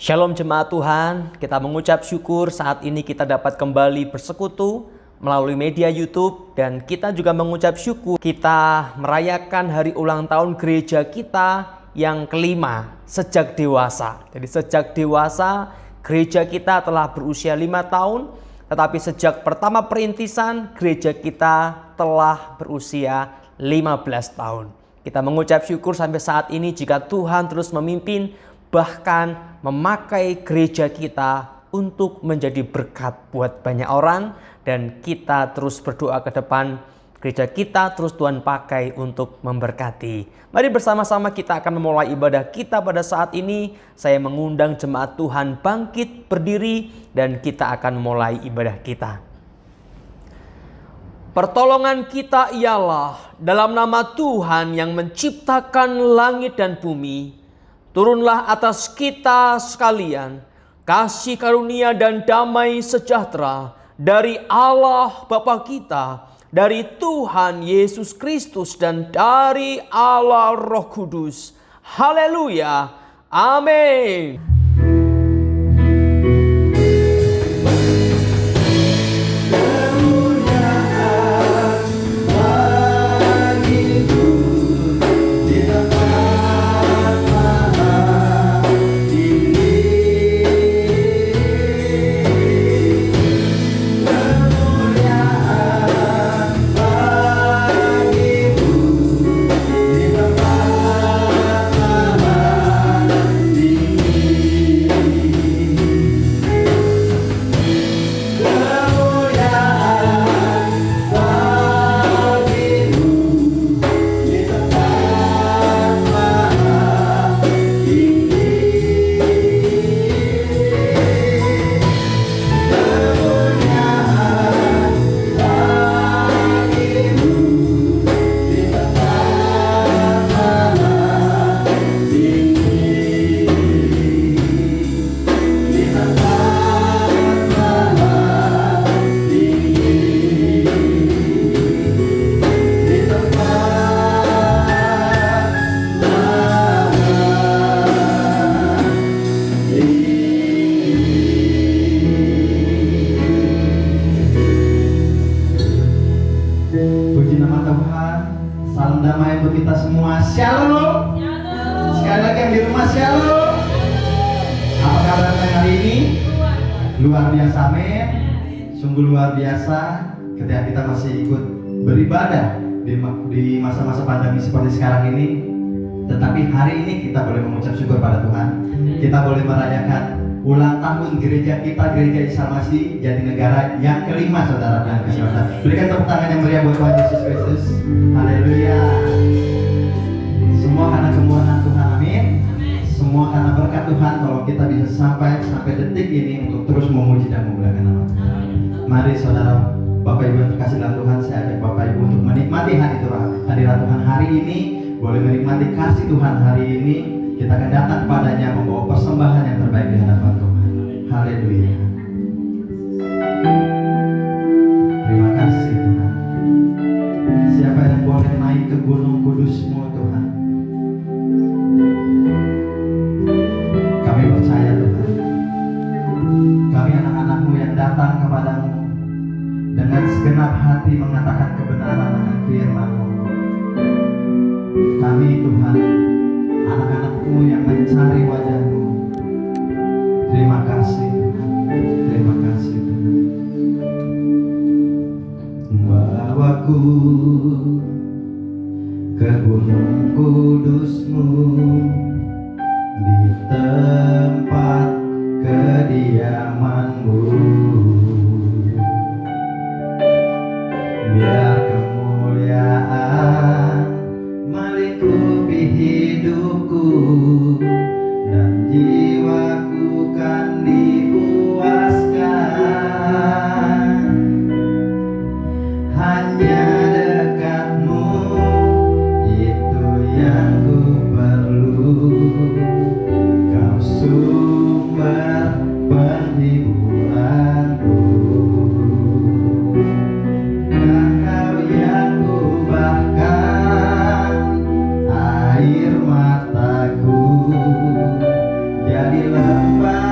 Shalom jemaat Tuhan, kita mengucap syukur saat ini kita dapat kembali bersekutu melalui media YouTube. Dan kita juga mengucap syukur kita merayakan hari ulang tahun gereja kita yang kelima sejak dewasa. Jadi sejak dewasa gereja kita telah berusia 5 tahun. Tetapi sejak pertama perintisan gereja kita telah berusia 15 tahun. Kita mengucap syukur sampai saat ini jika Tuhan terus memimpin, bahkan memakai gereja kita untuk menjadi berkat buat banyak orang. Dan kita terus berdoa ke depan, gereja kita terus Tuhan pakai untuk memberkati. Mari bersama-sama kita akan memulai ibadah kita pada saat ini. Saya mengundang jemaat Tuhan bangkit berdiri dan kita akan memulai ibadah kita. Pertolongan kita ialah dalam nama Tuhan yang menciptakan langit dan bumi. Turunlah atas kita sekalian kasih karunia dan damai sejahtera dari Allah Bapa kita, dari Tuhan Yesus Kristus, dan dari Allah Roh Kudus. Haleluya. Amin. Luar biasa, amin. Sungguh luar biasa ketika kita masih ikut beribadah di masa-masa pandemi seperti sekarang ini. Tetapi hari ini kita boleh mengucap syukur pada Tuhan. Kita boleh merayakan ulang tahun gereja kita, Gereja Isa Masih Jatinegara yang kelima, saudara dan saudara. Berikan tepuk tangan yang meriah buat Tuhan Yesus Kristus. Haleluya. Semua karena kemurahan Tuhan, amin. Semua karena berkat Tuhan kalau kita bisa sampai detik ini untuk terus memuji dan memuliakan nama Tuhan. Mari saudara, Bapak Ibu yang terkasih dalam Tuhan, saya ajak Bapak Ibu untuk menikmati hadirat Tuhan hari ini. Boleh menikmati kasih Tuhan hari ini. Kita akan datang kepadanya membawa persembahan yang terbaik di hadapan Tuhan. Haleluya. Terima kasih Tuhan. Siapa yang boleh naik ke gunung kudus-Mu Tuhan? Kami percaya Tuhan, kami anak-anak-Mu yang datang kepadamu dengan segenap hati mengatakan kebenaran akan firman-Mu. Kami Tuhan, anak-anak-Mu yang mencari wajah-Mu. Terima kasih Tuhan, terima kasih Tuhan. Bawaku ke gunung kudus-Mu, di tempat kediaman-Mu, biar kemuliaan melingkupi hidupku dan jiwaku kan dipuaskan. Hanya dekat-Mu itu yang ku perlu. Kau sumber penghiburanku, dan Kau yang ubahkan air mataku jadi lembah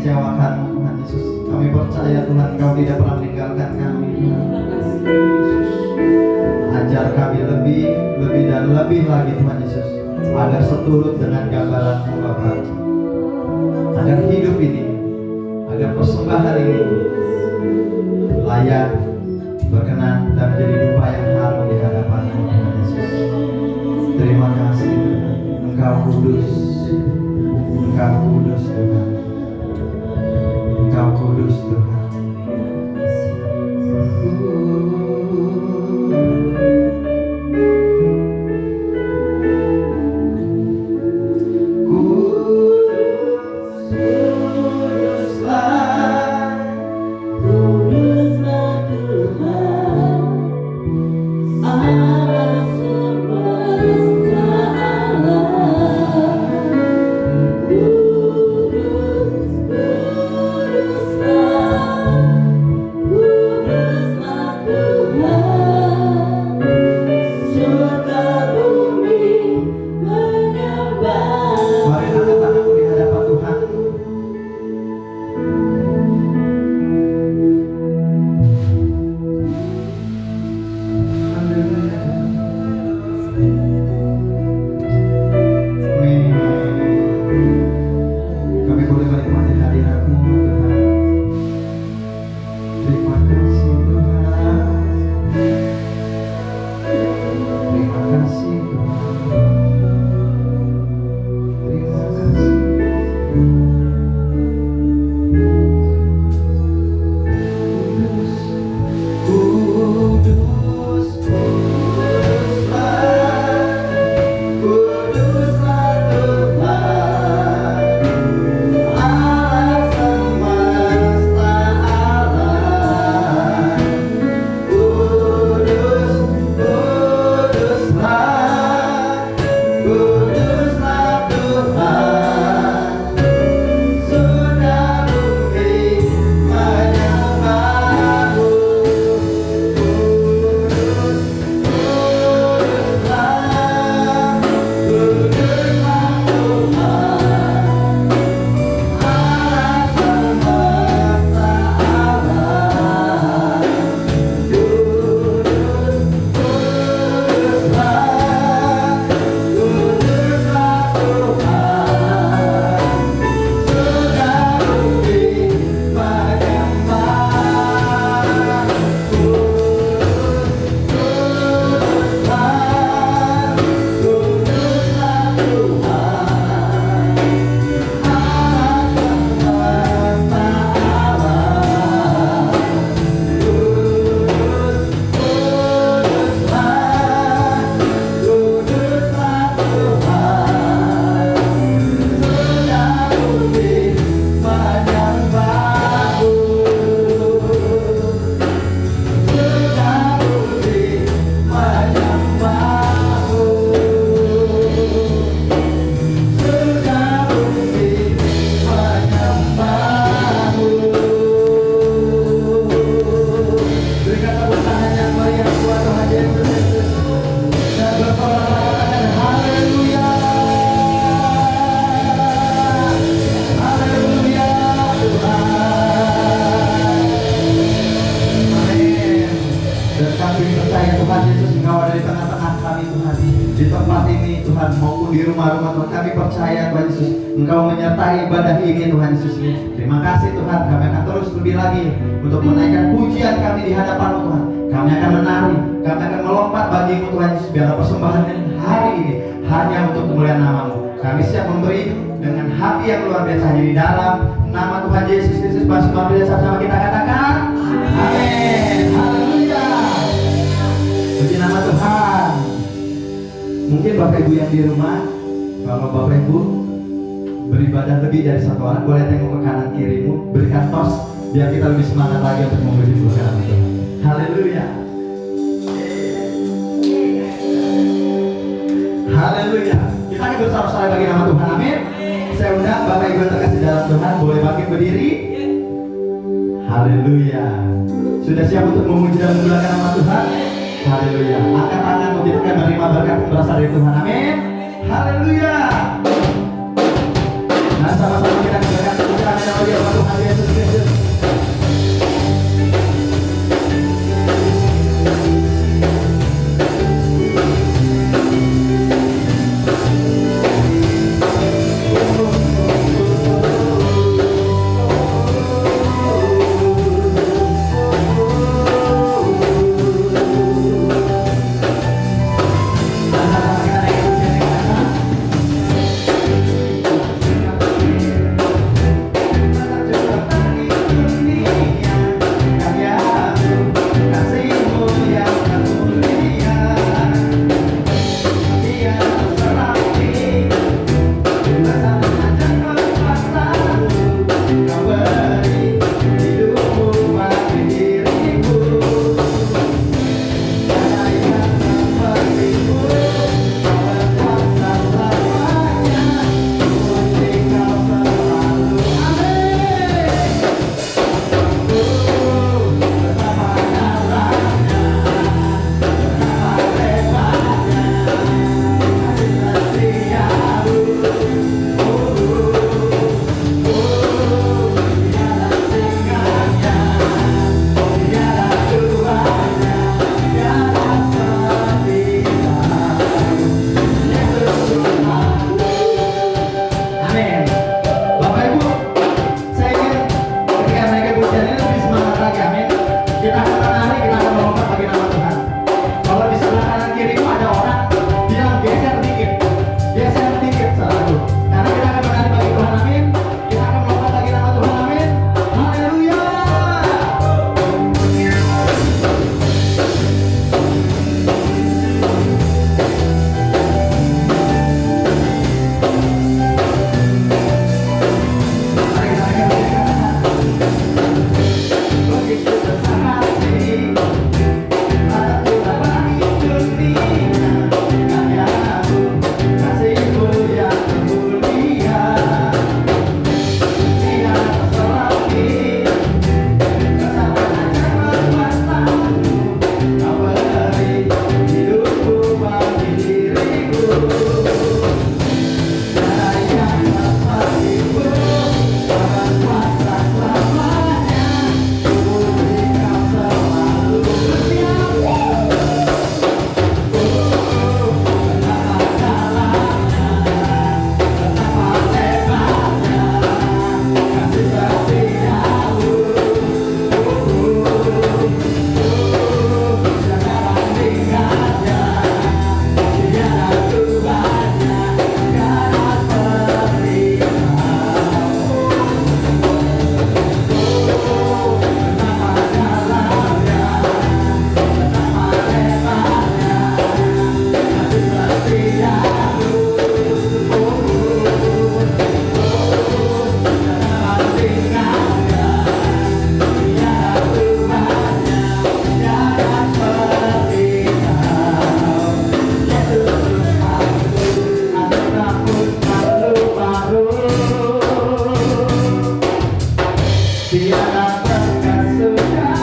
mengecewakan-Mu Tuhan Yesus. Kami percaya Tuhan Engkau tidak pernah meninggalkan kami Tuhan Yesus. Ajar kami lebih dan lebih lagi Tuhan Yesus, agar seturut dengan gambaran-Mu Bapa, agar hidup ini, agar persembahan ini layak, berkenan, dan menjadi dupa yang harum di hadapan-Mu Tuhan Yesus. Terima kasih Tuhan, Engkau kudus, Engkau kudus Tuhan, Engkau kudus Tuhan. di rumah-rumah Tuhan. Kami percaya Tuhan Yesus, Engkau menyertai ibadah ini Tuhan Yesus. Terima kasih Tuhan, kami akan terus lebih lagi untuk menaikkan pujian kami di hadapan-Mu Tuhan. Kami akan menari, kami akan melompat bagi-Mu Tuhan Yesus, biarlah persembahan hari ini hanya untuk kemuliaan nama-Mu. Kami siap memberi dengan hati yang luar biasa hanya di dalam nama Tuhan Yesus Kristus. Bersama sama kita katakan amin. Haleluya. Puji nama Tuhan. Mungkin Bapak Ibu yang di rumah, kalau Bapak Ibu beribadah lebih dari satu orang, boleh tengok ke kanan kirimu, berikan tos biar kita lebih semangat lagi untuk memberi berkat Tuhan. Haleluya. Haleluya. Kita akan bersama-sama bagi nama Tuhan. Amin. Saya undang Bapak Ibu yang terkasih dalam Tuhan, boleh bangkit berdiri. Haleluya. Sudah siap untuk memuji dan memuliakan nama Tuhan? Haleluya. Angkat tangan untuk kita menerima berkat yang berasal dari Tuhan. Amin. Haleluya. Nah, sama-sama kita berikan tepuk tangan yang bagi Tuhan. tiada terkasihkan.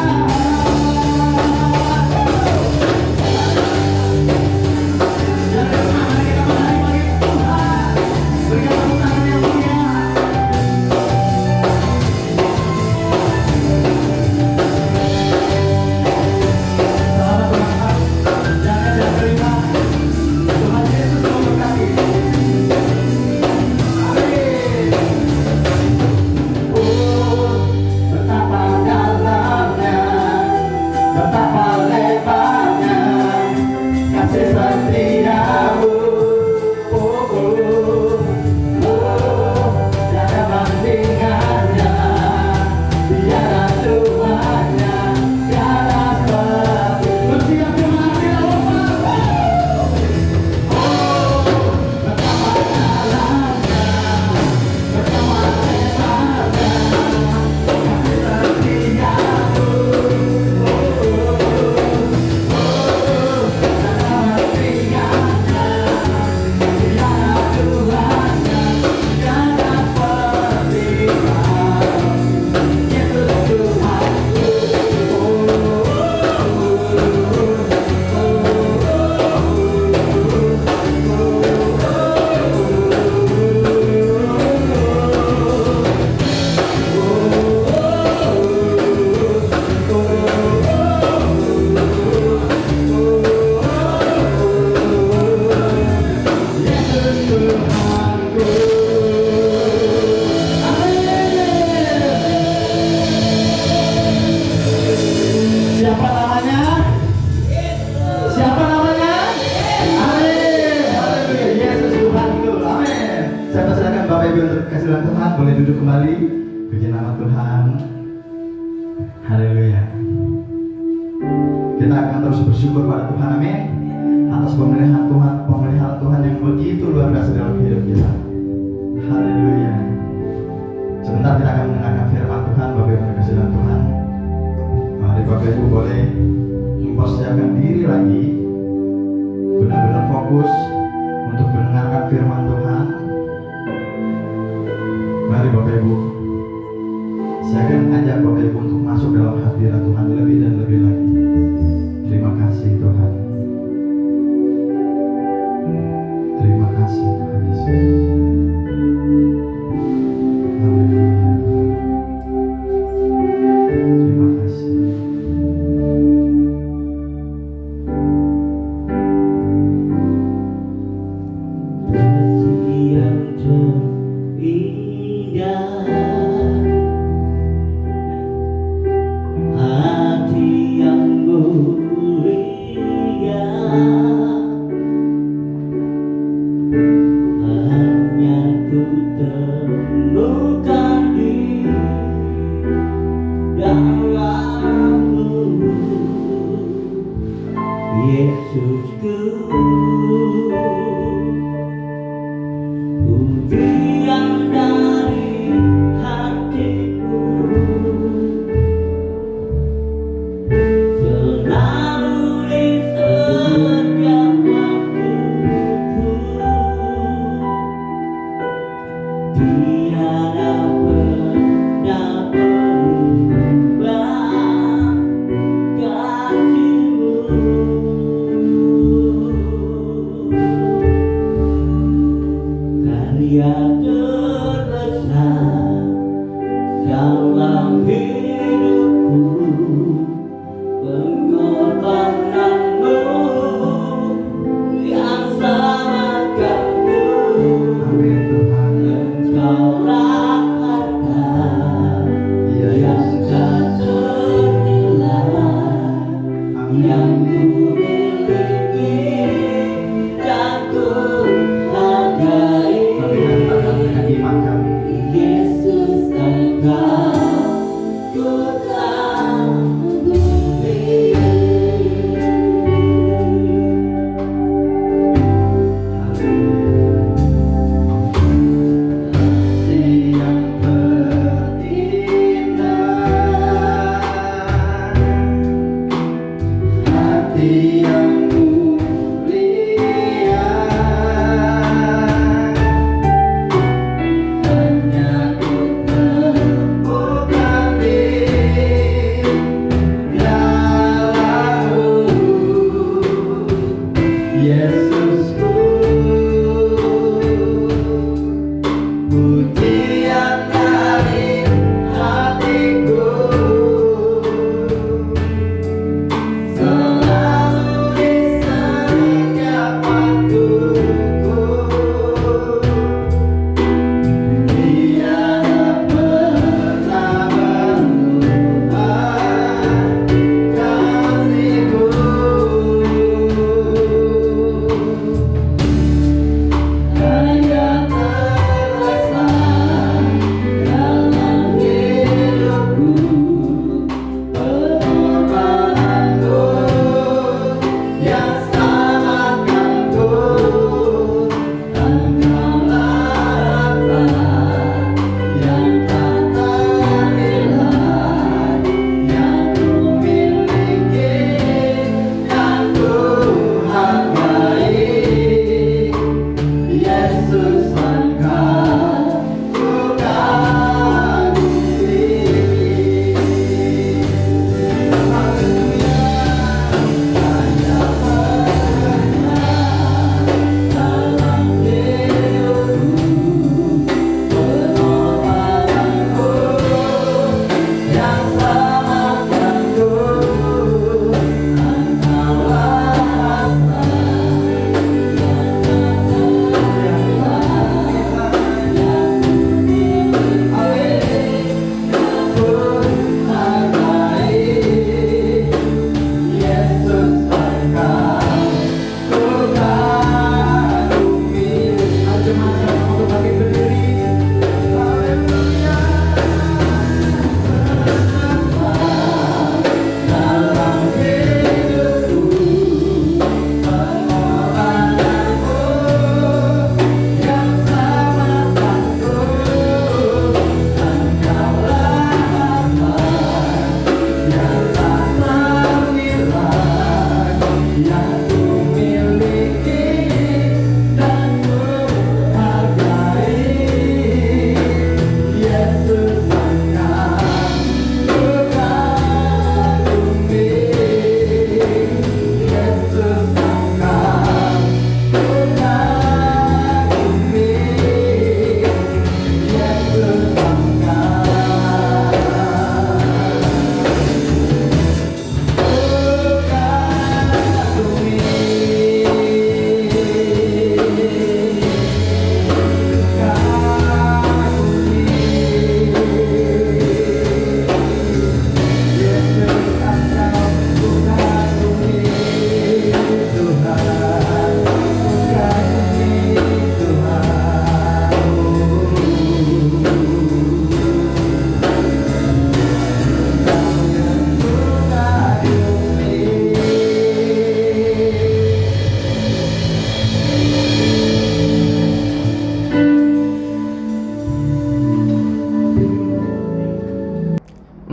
Siapa namanya? Siapa namanya? Amin. Haleluya. Yesus Tuhan itu. Amin. Saya persilakan Bapak Ibu untuk kasih dalam Tuhan boleh duduk kembali. Puji nama Tuhan. Haleluya. Kita akan terus bersyukur pada Tuhan. Amin. Atas pemeliharaan Tuhan yang begitu luar biasa dalam hidup kita. Haleluya. Sebentar kita akan mendengarkan firman Tuhan. Bapak Ibu kasih dalam Tuhan. Mari Bapak Ibu boleh mempersiapkan diri lagi, benar-benar fokus untuk mendengarkan firman Tuhan. Mari Bapak Ibu, saya akan ajak Bapak Ibu untuk masuk dalam hadirat Tuhan lebih dan lebih lagi. Terima kasih Tuhan. Terima kasih Tuhan Yesus. Haleluya. Terima kasih. Kasih yang terindah, hati yang mulia, hanya ku temukan di dalam-Mu, Yesusku. Pujian dari hatiku selalu di setiap waktuku, tiada pernah berubah kasih-Mu. Karya terbesar dalam hidupku, pengorbanan-Mu yang selamatkanku. Amin Tuhan. Engkaulah harta yang tak ternilai, yang ku miliki dan ku hargai. Kami katakan dengan iman kami. Yesus Engkau ku kagumi. Kasih yang terindah, hati yang mulia, hanya ku temukan di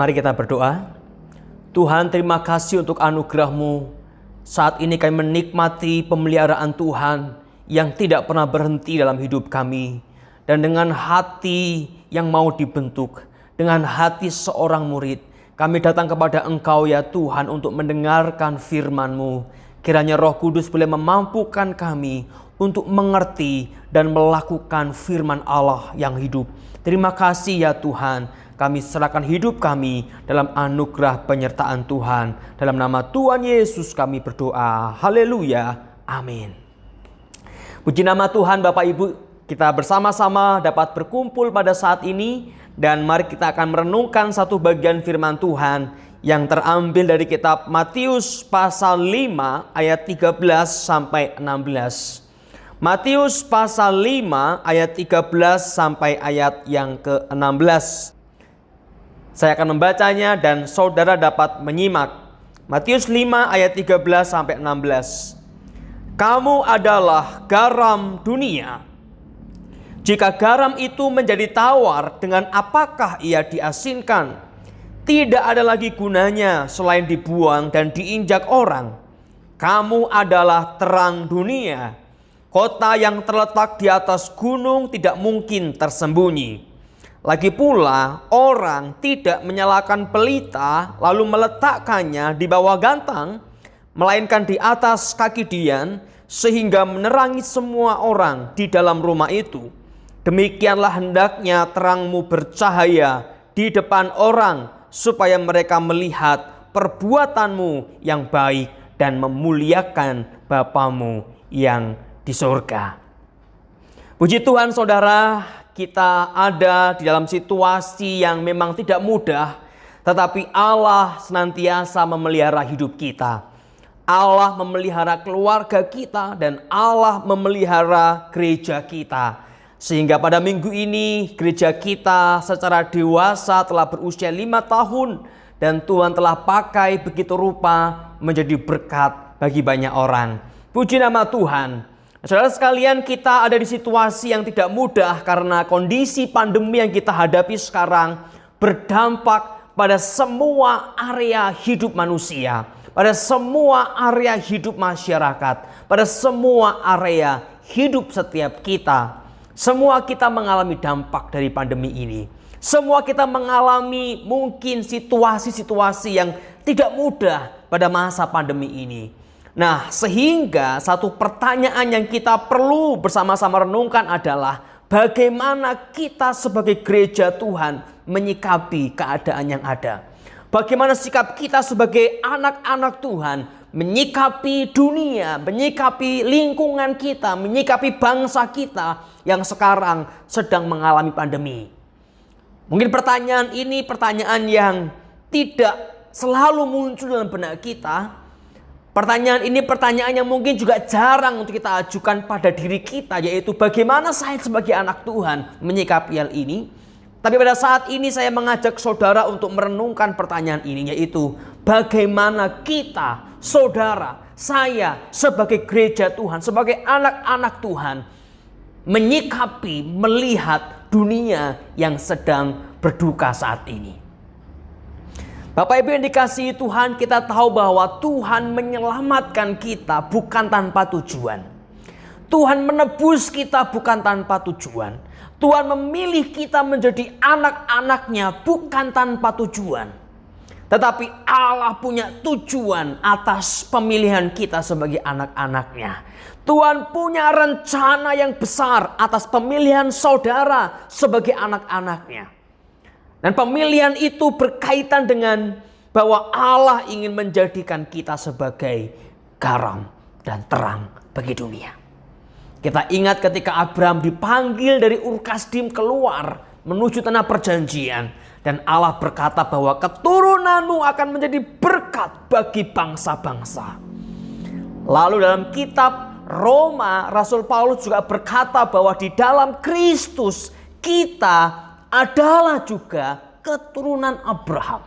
Mari kita berdoa. Tuhan, terima kasih untuk anugerah-Mu. Saat ini kami menikmati pemeliharaan Tuhan yang tidak pernah berhenti dalam hidup kami. Dan dengan hati yang mau dibentuk, dengan hati seorang murid, kami datang kepada Engkau ya Tuhan untuk mendengarkan firman-Mu. Kiranya Roh Kudus boleh memampukan kami untuk mengerti dan melakukan firman Allah yang hidup. Terima kasih ya Tuhan. Kami serahkan hidup kami dalam anugerah penyertaan Tuhan. Dalam nama Tuhan Yesus kami berdoa. Haleluya. Amin. Puji nama Tuhan Bapak Ibu. Kita bersama-sama dapat berkumpul pada saat ini. Dan mari kita akan merenungkan satu bagian firman Tuhan yang terambil dari kitab Matius pasal 5 ayat 13 sampai 16. Matius pasal 5 ayat 13 sampai ayat yang ke-16. Saya akan membacanya dan saudara dapat menyimak. Matius 5 ayat 13 sampai 16. Kamu adalah garam dunia. Jika garam itu menjadi tawar, dengan apakah ia diasinkan? Tidak ada lagi gunanya selain dibuang dan diinjak orang. Kamu adalah terang dunia. Kota yang terletak di atas gunung tidak mungkin tersembunyi. Lagi pula, orang tidak menyalakan pelita lalu meletakkannya di bawah gantang, melainkan di atas kaki dian, sehingga menerangi semua orang di dalam rumah itu. Demikianlah hendaknya terangmu bercahaya di depan orang, supaya mereka melihat perbuatanmu yang baik dan memuliakan Bapamu yang di surga. Puji Tuhan saudara, kita ada di dalam situasi yang memang tidak mudah, tetapi Allah senantiasa memelihara hidup kita. Allah memelihara keluarga kita dan Allah memelihara gereja kita. Sehingga pada minggu ini gereja kita secara dewasa telah berusia 5 tahun. Dan Tuhan telah pakai begitu rupa menjadi berkat bagi banyak orang. Puji nama Tuhan. Saudara sekalian, kita ada di situasi yang tidak mudah karena kondisi pandemi yang kita hadapi sekarang berdampak pada semua area hidup manusia. Pada semua area hidup masyarakat. Pada semua area hidup setiap kita. Semua kita mengalami dampak dari pandemi ini. Semua kita mengalami mungkin situasi-situasi yang tidak mudah pada masa pandemi ini. Nah, sehingga satu pertanyaan yang kita perlu bersama-sama renungkan adalah bagaimana kita sebagai gereja Tuhan menyikapi keadaan yang ada. Bagaimana sikap kita sebagai anak-anak Tuhan menyikapi dunia, menyikapi lingkungan kita, menyikapi bangsa kita yang sekarang sedang mengalami pandemi. Mungkin pertanyaan ini pertanyaan yang tidak selalu muncul dalam benak kita. Pertanyaan ini pertanyaan yang mungkin juga jarang untuk kita ajukan pada diri kita, yaitu bagaimana saya sebagai anak Tuhan menyikapi hal ini. Tapi pada saat ini saya mengajak saudara untuk merenungkan pertanyaan ini, yaitu bagaimana kita, saudara, saya sebagai gereja Tuhan, sebagai anak-anak Tuhan menyikapi, melihat dunia yang sedang berduka saat ini. Bapak Ibu yang dikasihi Tuhan, kita tahu bahwa Tuhan menyelamatkan kita bukan tanpa tujuan. Tuhan menebus kita bukan tanpa tujuan. Tuhan memilih kita menjadi anak-anaknya bukan tanpa tujuan. Tetapi Allah punya tujuan atas pemilihan kita sebagai anak-anaknya. Tuhan punya rencana yang besar atas pemilihan saudara sebagai anak-anaknya. Dan pemilihan itu berkaitan dengan bahwa Allah ingin menjadikan kita sebagai garam dan terang bagi dunia. Kita ingat ketika Abraham dipanggil dari Ur Kasdim keluar menuju tanah perjanjian. Dan Allah berkata bahwa keturunanmu akan menjadi berkat bagi bangsa-bangsa. Lalu dalam kitab Roma, Rasul Paulus juga berkata bahwa di dalam Kristus kita adalah juga keturunan Abraham.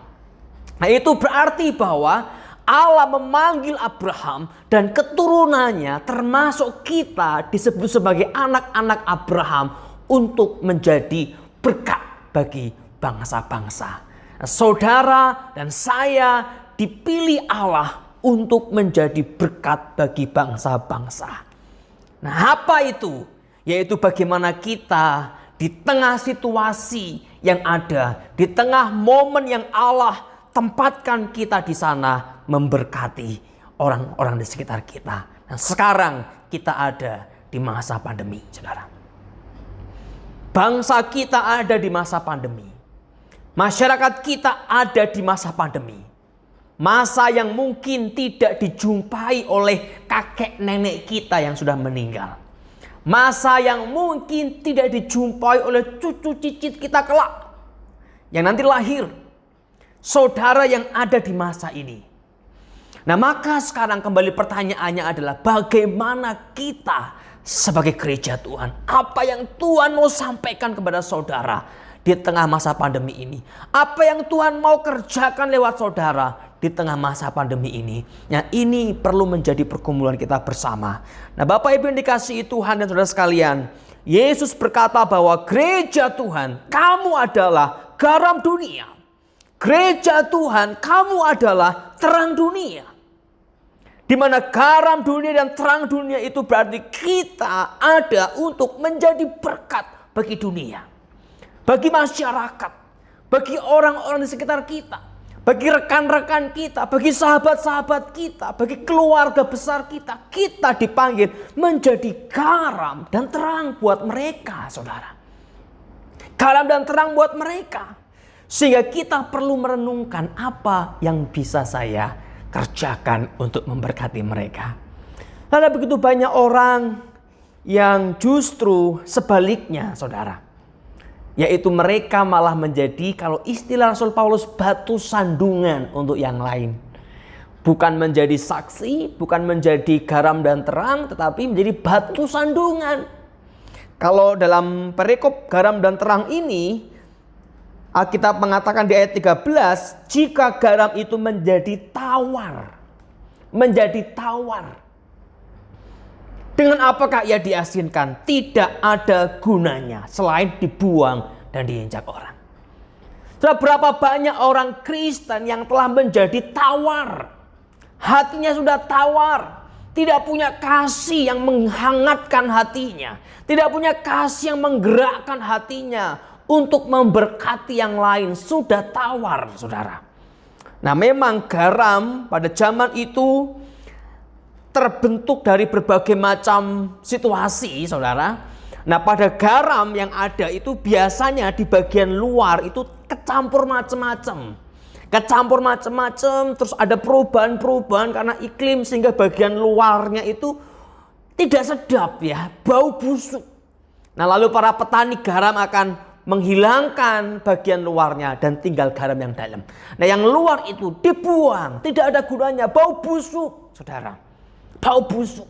Nah, itu berarti bahwa Allah memanggil Abraham dan keturunannya termasuk kita disebut sebagai anak-anak Abraham untuk menjadi berkat bagi bangsa-bangsa. Saudara dan saya dipilih Allah untuk menjadi berkat bagi bangsa-bangsa. Nah, apa itu? Yaitu bagaimana kita di tengah situasi yang ada, di tengah momen yang Allah tempatkan kita di sana, memberkati orang-orang di sekitar kita. Nah, sekarang kita ada di masa pandemi, saudara. Bangsa kita ada di masa pandemi. Masyarakat kita ada di masa pandemi. Masa yang mungkin tidak dijumpai oleh kakek nenek kita yang sudah meninggal. Masa yang mungkin tidak dijumpai oleh cucu cicit kita kelak yang nanti lahir. Saudara yang ada di masa ini. Nah, maka sekarang kembali pertanyaannya adalah bagaimana kita sebagai gereja Tuhan? Apa yang Tuhan mau sampaikan kepada saudara di tengah masa pandemi ini? Apa yang Tuhan mau kerjakan lewat saudara di tengah masa pandemi ini? Nah, ini perlu menjadi pergumulan kita bersama. Nah, Bapak Ibu yang dikasihi Tuhan dan saudara sekalian, Yesus berkata bahwa gereja Tuhan, kamu adalah garam dunia. Gereja Tuhan, kamu adalah terang dunia. Di mana garam dunia dan terang dunia itu berarti kita ada untuk menjadi berkat bagi dunia. Bagi masyarakat, bagi orang-orang di sekitar kita, bagi rekan-rekan kita, bagi sahabat-sahabat kita, bagi keluarga besar kita. Kita dipanggil menjadi garam dan terang buat mereka, saudara. Garam dan terang buat mereka. Sehingga kita perlu merenungkan apa yang bisa saya kerjakan untuk memberkati mereka. Ada begitu banyak orang yang justru sebaliknya, saudara. Yaitu mereka malah menjadi, kalau istilah Rasul Paulus, batu sandungan untuk yang lain. Bukan menjadi saksi, bukan menjadi garam dan terang, tetapi menjadi batu sandungan. Kalau dalam perikop garam dan terang ini, Alkitab mengatakan di ayat 13, jika garam itu menjadi tawar. Menjadi tawar. Dengan apakah ia diasinkan? Tidak ada gunanya selain dibuang dan diinjak orang. Berapa banyak orang Kristen yang telah menjadi tawar. Hatinya sudah tawar. Tidak punya kasih yang menghangatkan hatinya. Tidak punya kasih yang menggerakkan hatinya untuk memberkati yang lain. Sudah tawar, saudara. Nah, memang garam pada zaman itu terbentuk dari berbagai macam situasi, saudara. Nah, pada garam yang ada itu biasanya di bagian luar itu kecampur macam-macam. Kecampur macam-macam, terus ada perubahan-perubahan karena iklim sehingga bagian luarnya itu tidak sedap ya, bau busuk. Nah, lalu para petani garam akan menghilangkan bagian luarnya dan tinggal garam yang dalam. Nah, yang luar itu dibuang, tidak ada gunanya, bau busuk, saudara. Bau busuk.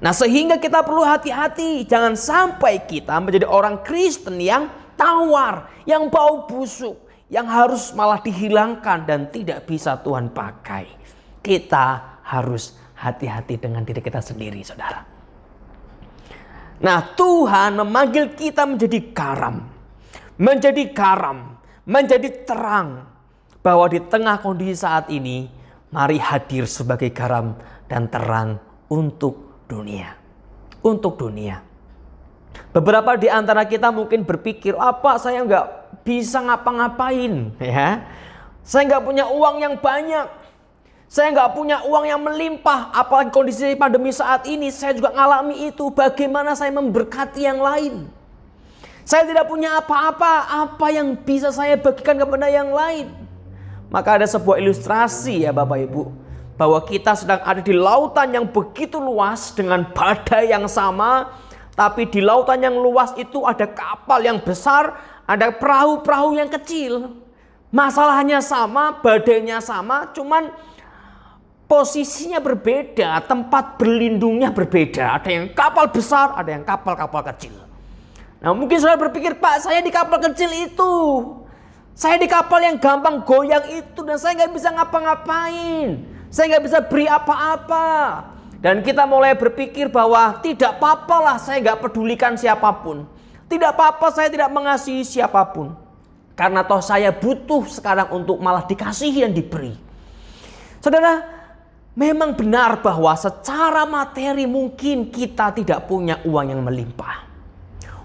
Nah, sehingga kita perlu hati-hati, jangan sampai kita menjadi orang Kristen yang tawar, yang bau busuk, yang harus malah dihilangkan dan tidak bisa Tuhan pakai. Kita harus hati-hati dengan diri kita sendiri, saudara. Nah, Tuhan memanggil kita menjadi garam, menjadi terang. Bahwa di tengah kondisi saat ini, mari hadir sebagai garam dan terang untuk dunia. Untuk dunia. Beberapa di antara kita mungkin berpikir, apa saya nggak bisa ngapa-ngapain, ya? Saya nggak punya uang yang banyak. Saya nggak punya uang yang melimpah, apalagi kondisi pandemi saat ini. Saya juga ngalami itu. Bagaimana saya memberkati yang lain? Saya tidak punya apa-apa. Apa yang bisa saya bagikan kepada yang lain? Maka ada sebuah ilustrasi ya Bapak Ibu, bahwa kita sedang ada di lautan yang begitu luas dengan badai yang sama. Tapi di lautan yang luas itu ada kapal yang besar, ada perahu-perahu yang kecil. Masalahnya sama, badainya sama, cuman posisinya berbeda, tempat berlindungnya berbeda. Ada yang kapal besar, ada yang kapal-kapal kecil. Nah, mungkin saudara berpikir, Pak, saya di kapal kecil itu. Saya di kapal yang gampang goyang itu dan saya nggak bisa ngapa-ngapain. Saya nggak bisa beri apa-apa. Dan kita mulai berpikir bahwa tidak apa-apalah saya nggak pedulikan siapapun. Tidak apa-apa saya tidak mengasihi siapapun. Karena toh saya butuh sekarang untuk malah dikasihi dan diberi. Saudara, memang benar bahwa secara materi mungkin kita tidak punya uang yang melimpah.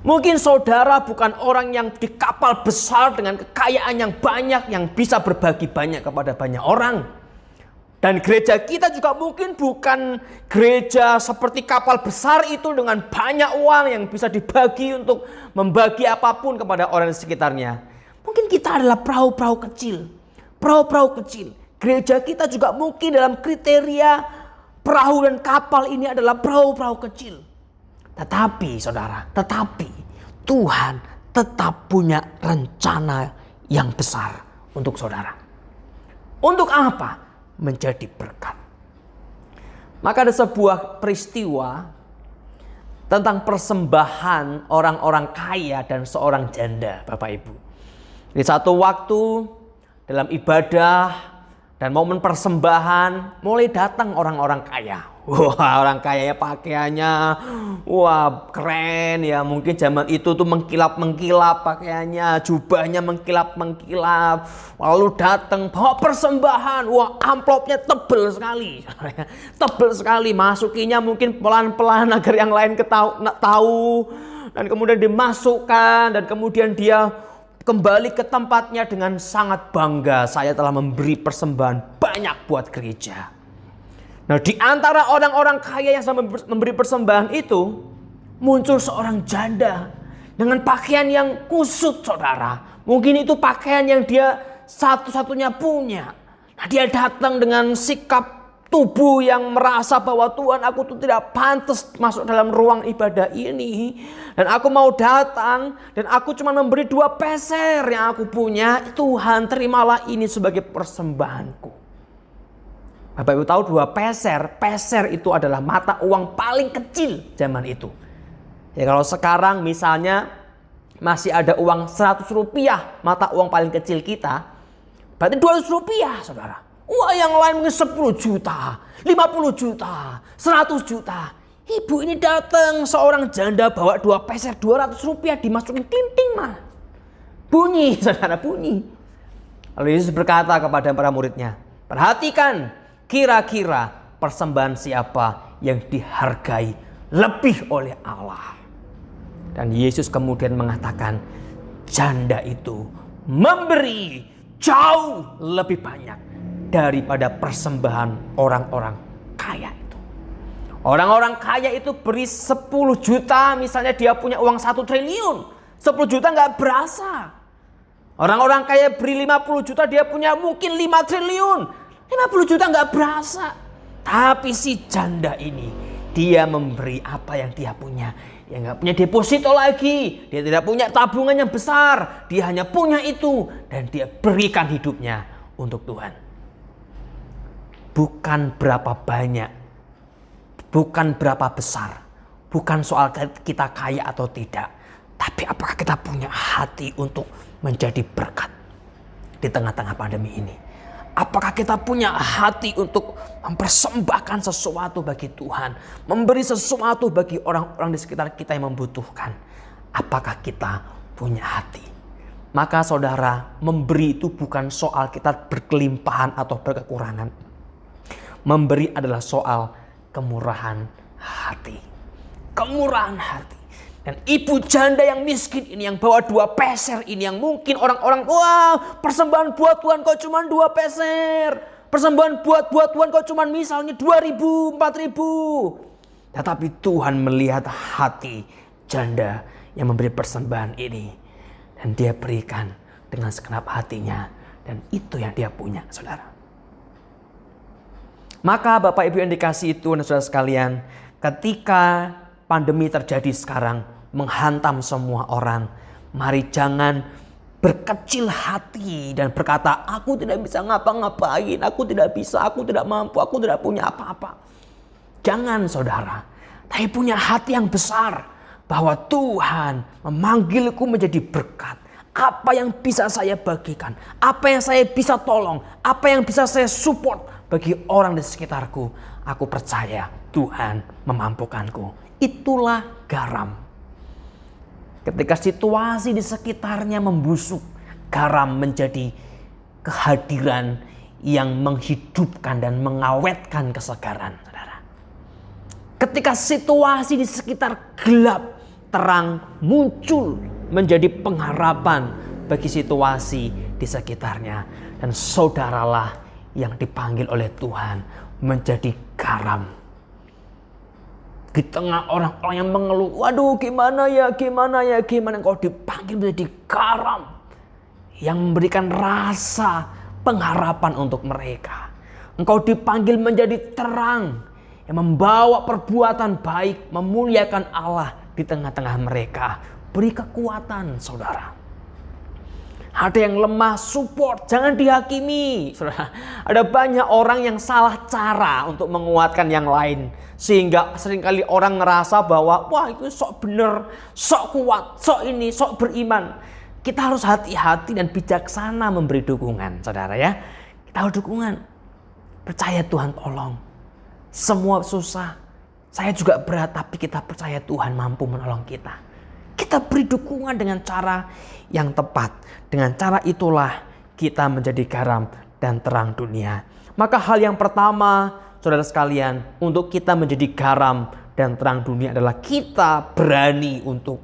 Mungkin saudara bukan orang yang di kapal besar dengan kekayaan yang banyak, yang bisa berbagi banyak kepada banyak orang. Dan gereja kita juga mungkin bukan gereja seperti kapal besar itu dengan banyak uang yang bisa dibagi untuk membagi apapun kepada orang di sekitarnya. Mungkin kita adalah perahu-perahu kecil. Perahu-perahu kecil. Gereja kita juga mungkin dalam kriteria perahu dan kapal ini adalah perahu-perahu kecil. Tetapi saudara, Tuhan tetap punya rencana yang besar untuk saudara. Untuk apa? Menjadi berkat. Maka ada sebuah peristiwa tentang persembahan orang-orang kaya dan seorang janda, Bapak Ibu. Di satu waktu dalam ibadah dan momen persembahan mulai datang orang-orang kaya. Wah, orang kaya ya pakaiannya wah keren ya. Mungkin zaman itu tuh mengkilap-mengkilap pakaiannya, jubahnya mengkilap-mengkilap. Lalu datang bawa persembahan. Wah, amplopnya tebel sekali. Tebel sekali, masukinya mungkin pelan-pelan agar yang lain tahu. Dan kemudian dimasukkan dan kemudian dia kembali ke tempatnya dengan sangat bangga. Saya telah memberi persembahan banyak buat gereja. Nah, di antara orang-orang kaya yang memberi persembahan itu, muncul seorang janda dengan pakaian yang kusut, saudara. Mungkin itu pakaian yang dia satu-satunya punya. Nah, dia datang dengan sikap tubuh yang merasa bahwa Tuhan, aku tuh tidak pantas masuk dalam ruang ibadah ini. Dan aku mau datang dan aku cuma memberi 2 peser yang aku punya. Tuhan, terimalah ini sebagai persembahanku. Bapak Ibu tahu 2 peser, peser itu adalah mata uang paling kecil zaman itu. Ya kalau sekarang misalnya masih ada uang 100 rupiah, mata uang paling kecil kita, berarti 200 rupiah, saudara. Wah, yang lain mungkin 10 juta, 50 juta, 100 juta. Ibu ini datang seorang janda bawa 2 peser, 200 rupiah dimasukin klinting mah. Bunyi, saudara, bunyi. Lalu Yesus berkata kepada para muridnya, perhatikan kira-kira persembahan siapa yang dihargai lebih oleh Allah. Dan Yesus kemudian mengatakan, janda itu memberi jauh lebih banyak daripada persembahan orang-orang kaya itu. Orang-orang kaya itu beri 10 juta, misalnya dia punya uang 1 triliun. 10 juta gak berasa. Orang-orang kaya beri 50 juta, dia punya mungkin 5 triliun. 50 juta gak berasa. Tapi si janda ini, dia memberi apa yang dia punya. Dia gak punya deposito lagi. Dia tidak punya tabungan yang besar. Dia hanya punya itu. Dan dia berikan hidupnya untuk Tuhan. Bukan berapa banyak, bukan berapa besar, bukan soal kita kaya atau tidak, tapi apakah kita punya hati untuk menjadi berkat di tengah-tengah pandemi ini. Apakah kita punya hati untuk mempersembahkan sesuatu bagi Tuhan, memberi sesuatu bagi orang-orang di sekitar kita yang membutuhkan. Apakah kita punya hati? Maka saudara, memberi itu bukan soal kita berkelimpahan atau berkekurangan. Memberi adalah soal kemurahan hati. Kemurahan hati. Dan ibu janda yang miskin ini, yang bawa 2 peser ini, yang mungkin orang-orang, wah, persembahan buat Tuhan kok cuma 2 peser. Persembahan buat Tuhan kok cuma misalnya 2.000, 4.000. Tetapi Tuhan melihat hati janda yang memberi persembahan ini. Dan dia berikan dengan segenap hatinya. Dan itu yang dia punya, saudara. Maka Bapak Ibu yang dikasihi Tuhan dan saudara sekalian, ketika pandemi terjadi sekarang menghantam semua orang, mari jangan berkecil hati dan berkata, aku tidak bisa ngapa-ngapain, aku tidak bisa, aku tidak mampu, aku tidak punya apa-apa. Jangan saudara, tapi punya hati yang besar bahwa Tuhan memanggilku menjadi berkat. Apa yang bisa saya bagikan, apa yang saya bisa tolong, apa yang bisa saya support bagi orang di sekitarku, aku percaya Tuhan memampukanku. Itulah garam. Ketika situasi di sekitarnya membusuk, Garam menjadi kehadiran yang menghidupkan dan mengawetkan kesegaran, saudara. Ketika situasi di sekitar gelap, terang muncul menjadi pengharapan bagi situasi di sekitarnya. Dan saudaralah yang dipanggil oleh Tuhan menjadi garam. Di tengah orang-orang yang mengeluh, waduh gimana ya, engkau dipanggil menjadi garam yang memberikan rasa pengharapan untuk mereka. Engkau dipanggil menjadi terang yang membawa perbuatan baik, memuliakan Allah di tengah-tengah mereka. Beri kekuatan, saudara. Ada yang lemah, support, jangan dihakimi. Saudara, ada banyak orang yang salah cara untuk menguatkan yang lain. Sehingga seringkali orang ngerasa bahwa, wah itu sok bener, sok kuat, sok ini, sok beriman. Kita harus hati-hati dan bijaksana memberi dukungan, saudara ya. Kita harus dukungan. Percaya Tuhan tolong. Semua susah. Saya juga berat, tapi kita percaya Tuhan mampu menolong kita. Kita beri dukungan dengan cara yang tepat. Dengan cara itulah kita menjadi garam dan terang dunia. Maka hal yang pertama, saudara sekalian, untuk kita menjadi garam dan terang dunia adalah kita berani untuk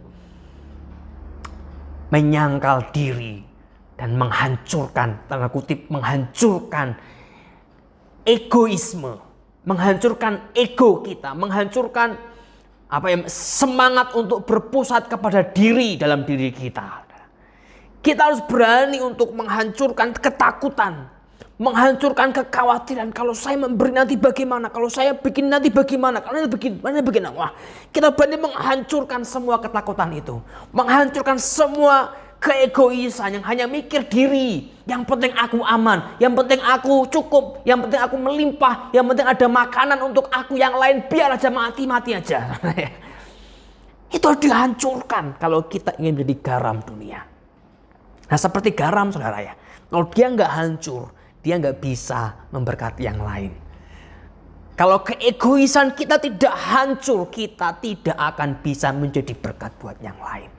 menyangkal diri dan menghancurkan, tanda kutip, menghancurkan egoisme, menghancurkan ego kita, menghancurkan semangat untuk berpusat kepada diri dalam diri kita. Kita harus berani untuk menghancurkan ketakutan, menghancurkan kekhawatiran. Kalau saya memberi nanti bagaimana? Kalau saya bikin nanti bagaimana? Kalau nanti begini. Wah, kita berani menghancurkan semua ketakutan itu, menghancurkan semua keegoisan yang hanya mikir diri. Yang penting aku aman, yang penting aku cukup, yang penting aku melimpah, yang penting ada makanan untuk aku, yang lain biar aja mati aja. Itu harus dihancurkan kalau kita ingin menjadi garam dunia. Nah seperti garam, saudara ya, kalau dia nggak hancur, dia nggak bisa memberkati yang lain. Kalau keegoisan kita tidak hancur, kita tidak akan bisa menjadi berkat buat yang lain.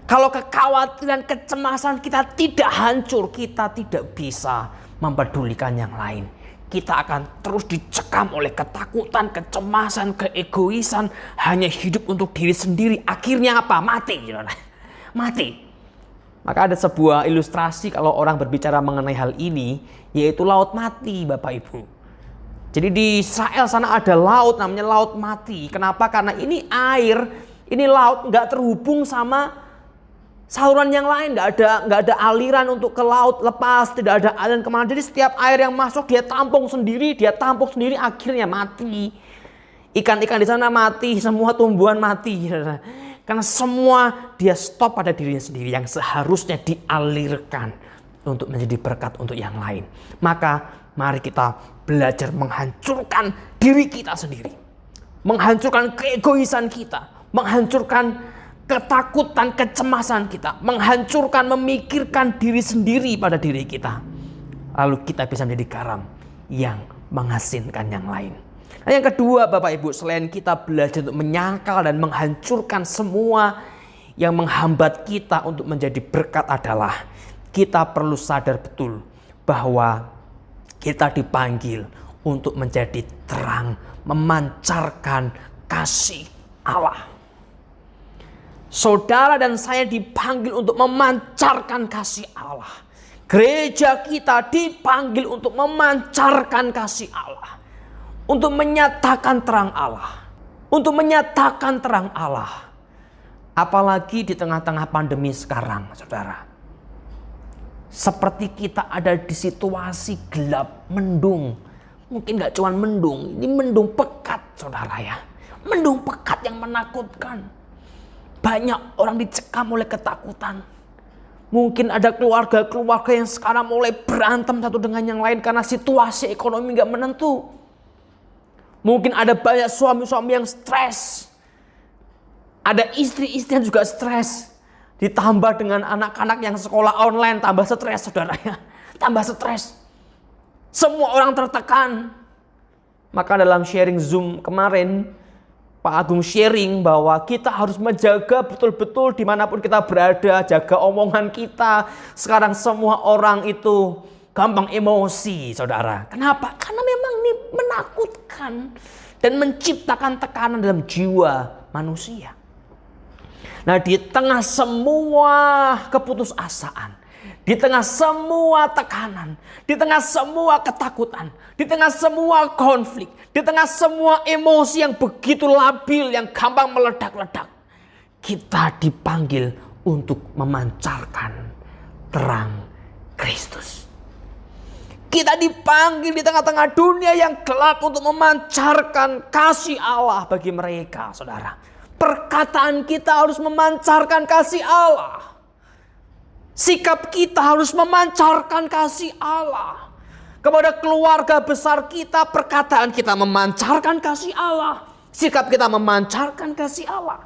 Kalau kekhawatiran, kecemasan kita tidak hancur, kita tidak bisa mempedulikan yang lain. Kita akan terus dicekam oleh ketakutan, kecemasan, keegoisan, hanya hidup untuk diri sendiri. Akhirnya apa? Mati. Mati. Maka ada sebuah ilustrasi kalau orang berbicara mengenai hal ini, yaitu laut mati, Bapak Ibu. Jadi di Israel sana ada laut, namanya laut mati. Kenapa? Karena ini air, ini laut nggak terhubung sama saluran yang lain, nggak ada aliran untuk ke laut lepas, tidak ada aliran kemana. Jadi setiap air yang masuk dia tampung sendiri, akhirnya mati. Ikan-ikan di sana mati, semua tumbuhan mati. Karena semua dia stop pada dirinya sendiri yang seharusnya dialirkan untuk menjadi berkat untuk yang lain. Maka mari kita belajar menghancurkan diri kita sendiri. Menghancurkan keegoisan kita, menghancurkan ketakutan, kecemasan kita, menghancurkan, memikirkan diri sendiri pada diri kita. Lalu kita bisa menjadi garam yang mengasinkan yang lain. Nah, yang kedua, Bapak Ibu, selain kita belajar untuk menyangkal dan menghancurkan semua yang menghambat kita untuk menjadi berkat adalah kita perlu sadar betul bahwa kita dipanggil untuk menjadi terang, memancarkan kasih Allah. Saudara dan saya dipanggil untuk memancarkan kasih Allah. Gereja kita dipanggil untuk memancarkan kasih Allah. Untuk menyatakan terang Allah. Untuk menyatakan terang Allah. Apalagi di tengah-tengah pandemi sekarang, saudara. Seperti kita ada di situasi gelap, mendung. Mungkin gak cuma mendung, ini mendung pekat, saudara ya. Mendung pekat yang menakutkan. Banyak orang dicekam oleh ketakutan. Mungkin ada keluarga-keluarga yang sekarang mulai berantem satu dengan yang lain karena situasi ekonomi gak menentu. Mungkin ada banyak suami-suami yang stres. Ada istri-istri yang juga stres. Ditambah dengan anak-anak yang sekolah online, tambah stres, saudara ya. Tambah stres. Semua orang tertekan. Maka dalam sharing Zoom kemarin, Pak Agung sharing bahwa kita harus menjaga betul-betul dimanapun kita berada, jaga omongan kita. Sekarang semua orang itu gampang emosi, saudara. Kenapa? Karena memang ini menakutkan dan menciptakan tekanan dalam jiwa manusia. Nah, di tengah semua keputusasaan, di tengah semua tekanan, di tengah semua ketakutan, di tengah semua konflik, di tengah semua emosi yang begitu labil, yang gampang meledak-ledak, kita dipanggil untuk memancarkan terang Kristus. Kita dipanggil di tengah-tengah dunia yang gelap untuk memancarkan kasih Allah bagi mereka, saudara. Perkataan kita harus memancarkan kasih Allah. Sikap kita harus memancarkan kasih Allah. Kepada keluarga besar kita, perkataan kita memancarkan kasih Allah. Sikap kita memancarkan kasih Allah.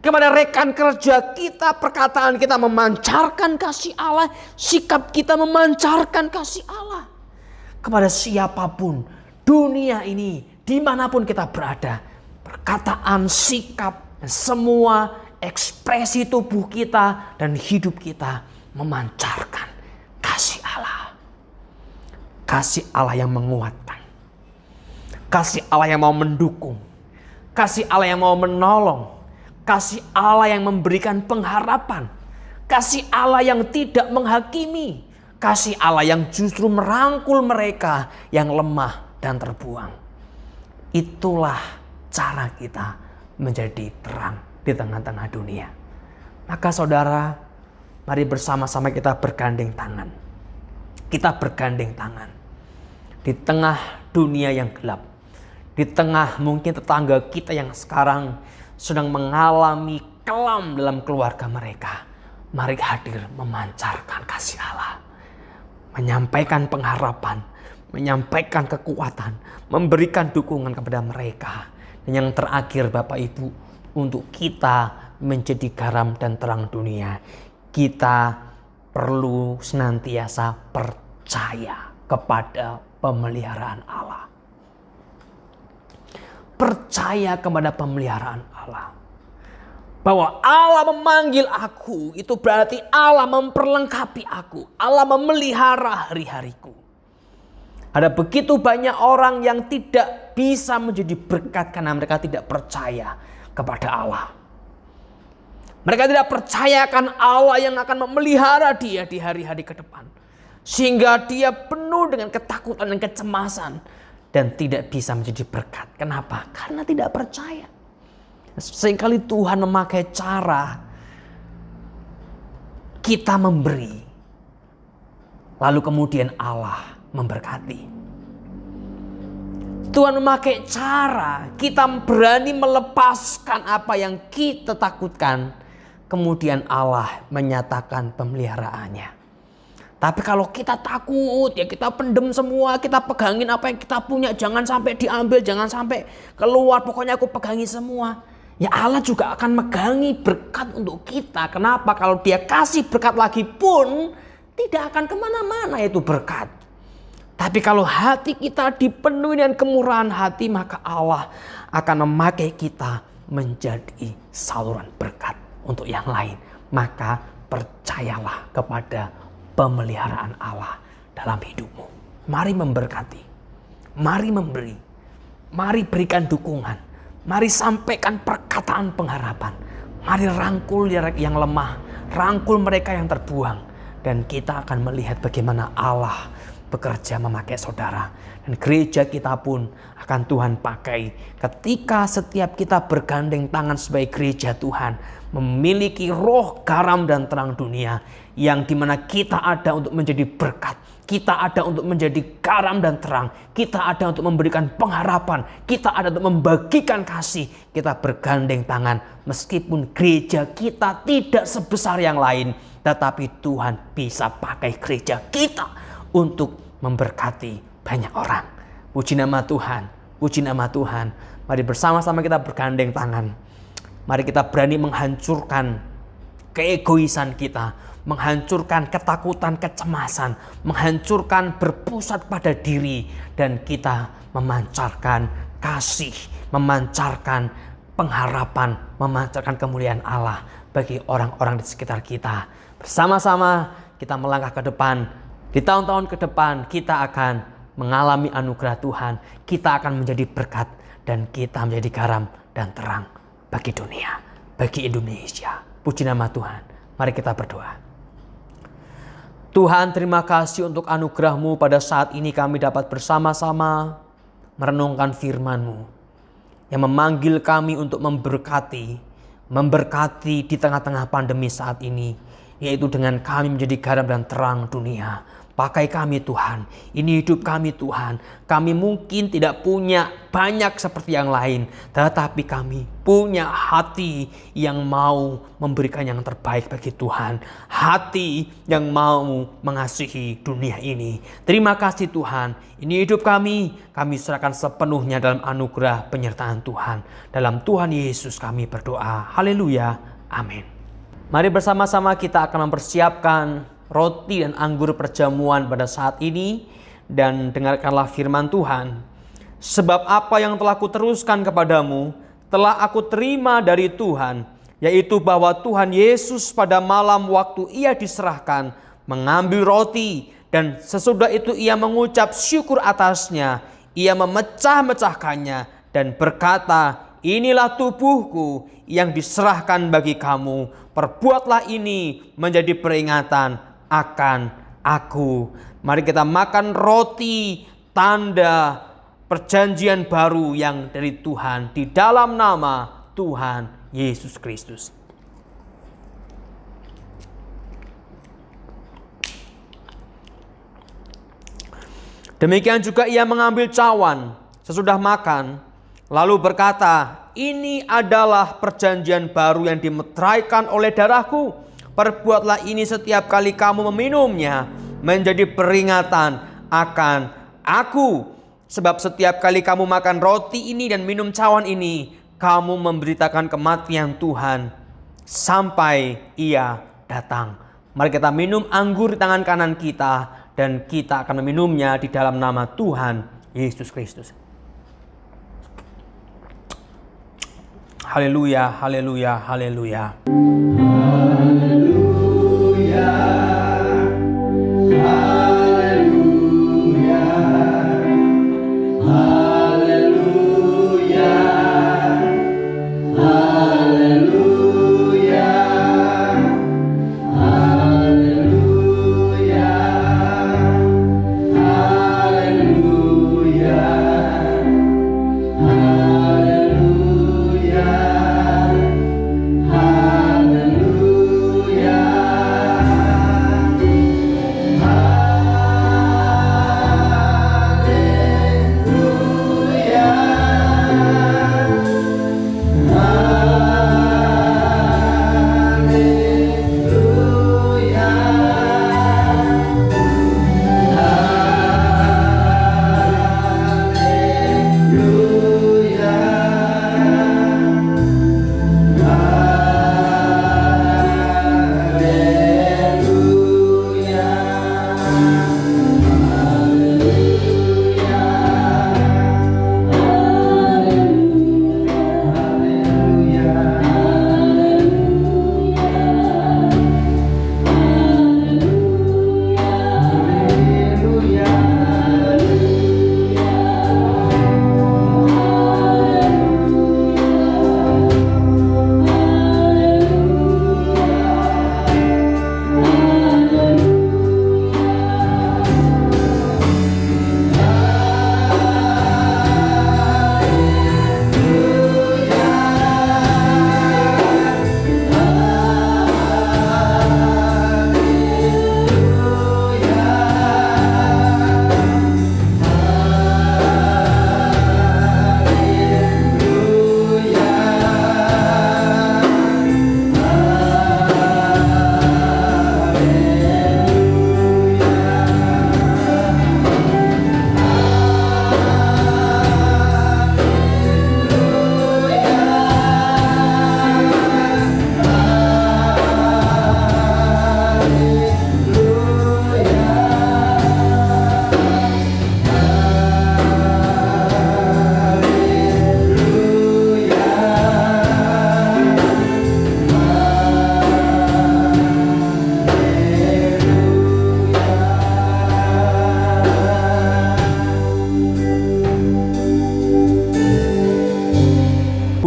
Kepada rekan kerja kita, perkataan kita memancarkan kasih Allah. Sikap kita memancarkan kasih Allah. Kepada siapapun dunia ini, dimanapun kita berada, perkataan, sikap, dan semua ekspresi tubuh kita dan hidup kita memancarkan kasih Allah. Kasih Allah yang menguatkan. Kasih Allah yang mau mendukung. Kasih Allah yang mau menolong. Kasih Allah yang memberikan pengharapan. Kasih Allah yang tidak menghakimi. Kasih Allah yang justru merangkul mereka yang lemah dan terbuang. Itulah cara kita menjadi terang di tengah-tengah dunia. Maka saudara, mari bersama-sama kita bergandeng tangan. Kita bergandeng tangan. Di tengah dunia yang gelap. Di tengah mungkin tetangga kita yang sekarang sedang mengalami kelam dalam keluarga mereka. Mari hadir memancarkan kasih Allah. Menyampaikan pengharapan, menyampaikan kekuatan, memberikan dukungan kepada mereka. Dan yang terakhir Bapak Ibu, untuk kita menjadi garam dan terang dunia, kita perlu senantiasa percaya kepada pemeliharaan Allah. Percaya kepada pemeliharaan Allah. Bahwa Allah memanggil aku, itu berarti Allah memperlengkapi aku. Allah memelihara hari-hariku. Ada begitu banyak orang yang tidak bisa menjadi berkat karena mereka tidak percaya kepada Allah. Mereka tidak percayakan Allah yang akan memelihara dia di hari-hari ke depan. Sehingga dia penuh dengan ketakutan dan kecemasan. Dan tidak bisa menjadi berkat. Kenapa? Karena tidak percaya. Seringkali Tuhan memakai cara kita memberi, lalu kemudian Allah memberkati. Tuhan memakai cara kita berani melepaskan apa yang kita takutkan, kemudian Allah menyatakan pemeliharaannya. Tapi kalau kita takut, ya kita pendem semua, kita pegangin apa yang kita punya, jangan sampai diambil, jangan sampai keluar, pokoknya aku pegangi semua. Ya Allah juga akan megangi berkat untuk kita. Kenapa? Kalau dia kasih berkat lagi pun tidak akan kemana-mana itu berkat. Tapi kalau hati kita dipenuhi dengan kemurahan hati, maka Allah akan memakai kita menjadi saluran berkat untuk yang lain. Maka percayalah kepada pemeliharaan Allah dalam hidupmu. Mari memberkati. Mari memberi. Mari berikan dukungan. Mari sampaikan perkataan pengharapan. Mari rangkul yang lemah. Rangkul mereka yang terbuang. Dan kita akan melihat bagaimana Allah bekerja memakai saudara. Dan gereja kita pun akan Tuhan pakai. Ketika setiap kita bergandeng tangan sebagai gereja Tuhan. Memiliki roh garam dan terang dunia. Yang dimana kita ada untuk menjadi berkat. Kita ada untuk menjadi garam dan terang. Kita ada untuk memberikan pengharapan. Kita ada untuk membagikan kasih. Kita bergandeng tangan. Meskipun gereja kita tidak sebesar yang lain. Tetapi Tuhan bisa pakai gereja kita untuk memberkati banyak orang. Puji nama Tuhan. Puji nama Tuhan. Mari bersama-sama kita bergandeng tangan. Mari kita berani menghancurkan keegoisan kita. Menghancurkan ketakutan, kecemasan, menghancurkan berpusat pada diri, dan kita memancarkan kasih, memancarkan pengharapan, memancarkan kemuliaan Allah bagi orang-orang di sekitar kita. Bersama-sama kita melangkah ke depan. Di tahun-tahun ke depan kita akan mengalami anugerah Tuhan. Kita akan menjadi berkat dan kita menjadi garam dan terang bagi dunia, bagi Indonesia. Puji nama Tuhan. Mari kita berdoa. Tuhan, terima kasih untuk anugerah-Mu. Pada saat ini kami dapat bersama-sama merenungkan firman-Mu yang memanggil kami untuk memberkati di tengah-tengah pandemi saat ini, yaitu dengan kami menjadi garam dan terang dunia. Pakai kami Tuhan, ini hidup kami Tuhan. Kami mungkin tidak punya banyak seperti yang lain, tetapi kami punya hati yang mau memberikan yang terbaik bagi Tuhan. Hati yang mau mengasihi dunia ini. Terima kasih Tuhan, ini hidup kami serahkan sepenuhnya dalam anugerah penyertaan Tuhan. Dalam Tuhan Yesus kami berdoa. Haleluya, amin. Mari bersama-sama kita akan mempersiapkan roti dan anggur perjamuan pada saat ini, dan dengarkanlah firman Tuhan. Sebab apa yang telah kuteruskan kepadamu telah aku terima dari Tuhan, yaitu bahwa Tuhan Yesus pada malam waktu ia diserahkan mengambil roti, dan sesudah itu ia mengucap syukur atasnya, ia memecah-mecahkannya dan berkata, inilah tubuhku yang diserahkan bagi kamu, perbuatlah ini menjadi peringatan akan aku. Mari kita makan roti, tanda perjanjian baru yang dari Tuhan, di dalam nama Tuhan Yesus Kristus. Demikian juga ia mengambil cawan sesudah makan, lalu berkata, ini adalah perjanjian baru yang dimeteraikan oleh darahku. Perbuatlah ini setiap kali kamu meminumnya menjadi peringatan akan aku. Sebab setiap kali kamu makan roti ini dan minum cawan ini, kamu memberitakan kematian Tuhan sampai ia datang. Mari kita minum anggur di tangan kanan kita, dan kita akan meminumnya di dalam nama Tuhan Yesus Kristus. Haleluya, haleluya, haleluya.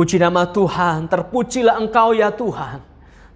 Puji nama Tuhan, terpujilah Engkau ya Tuhan.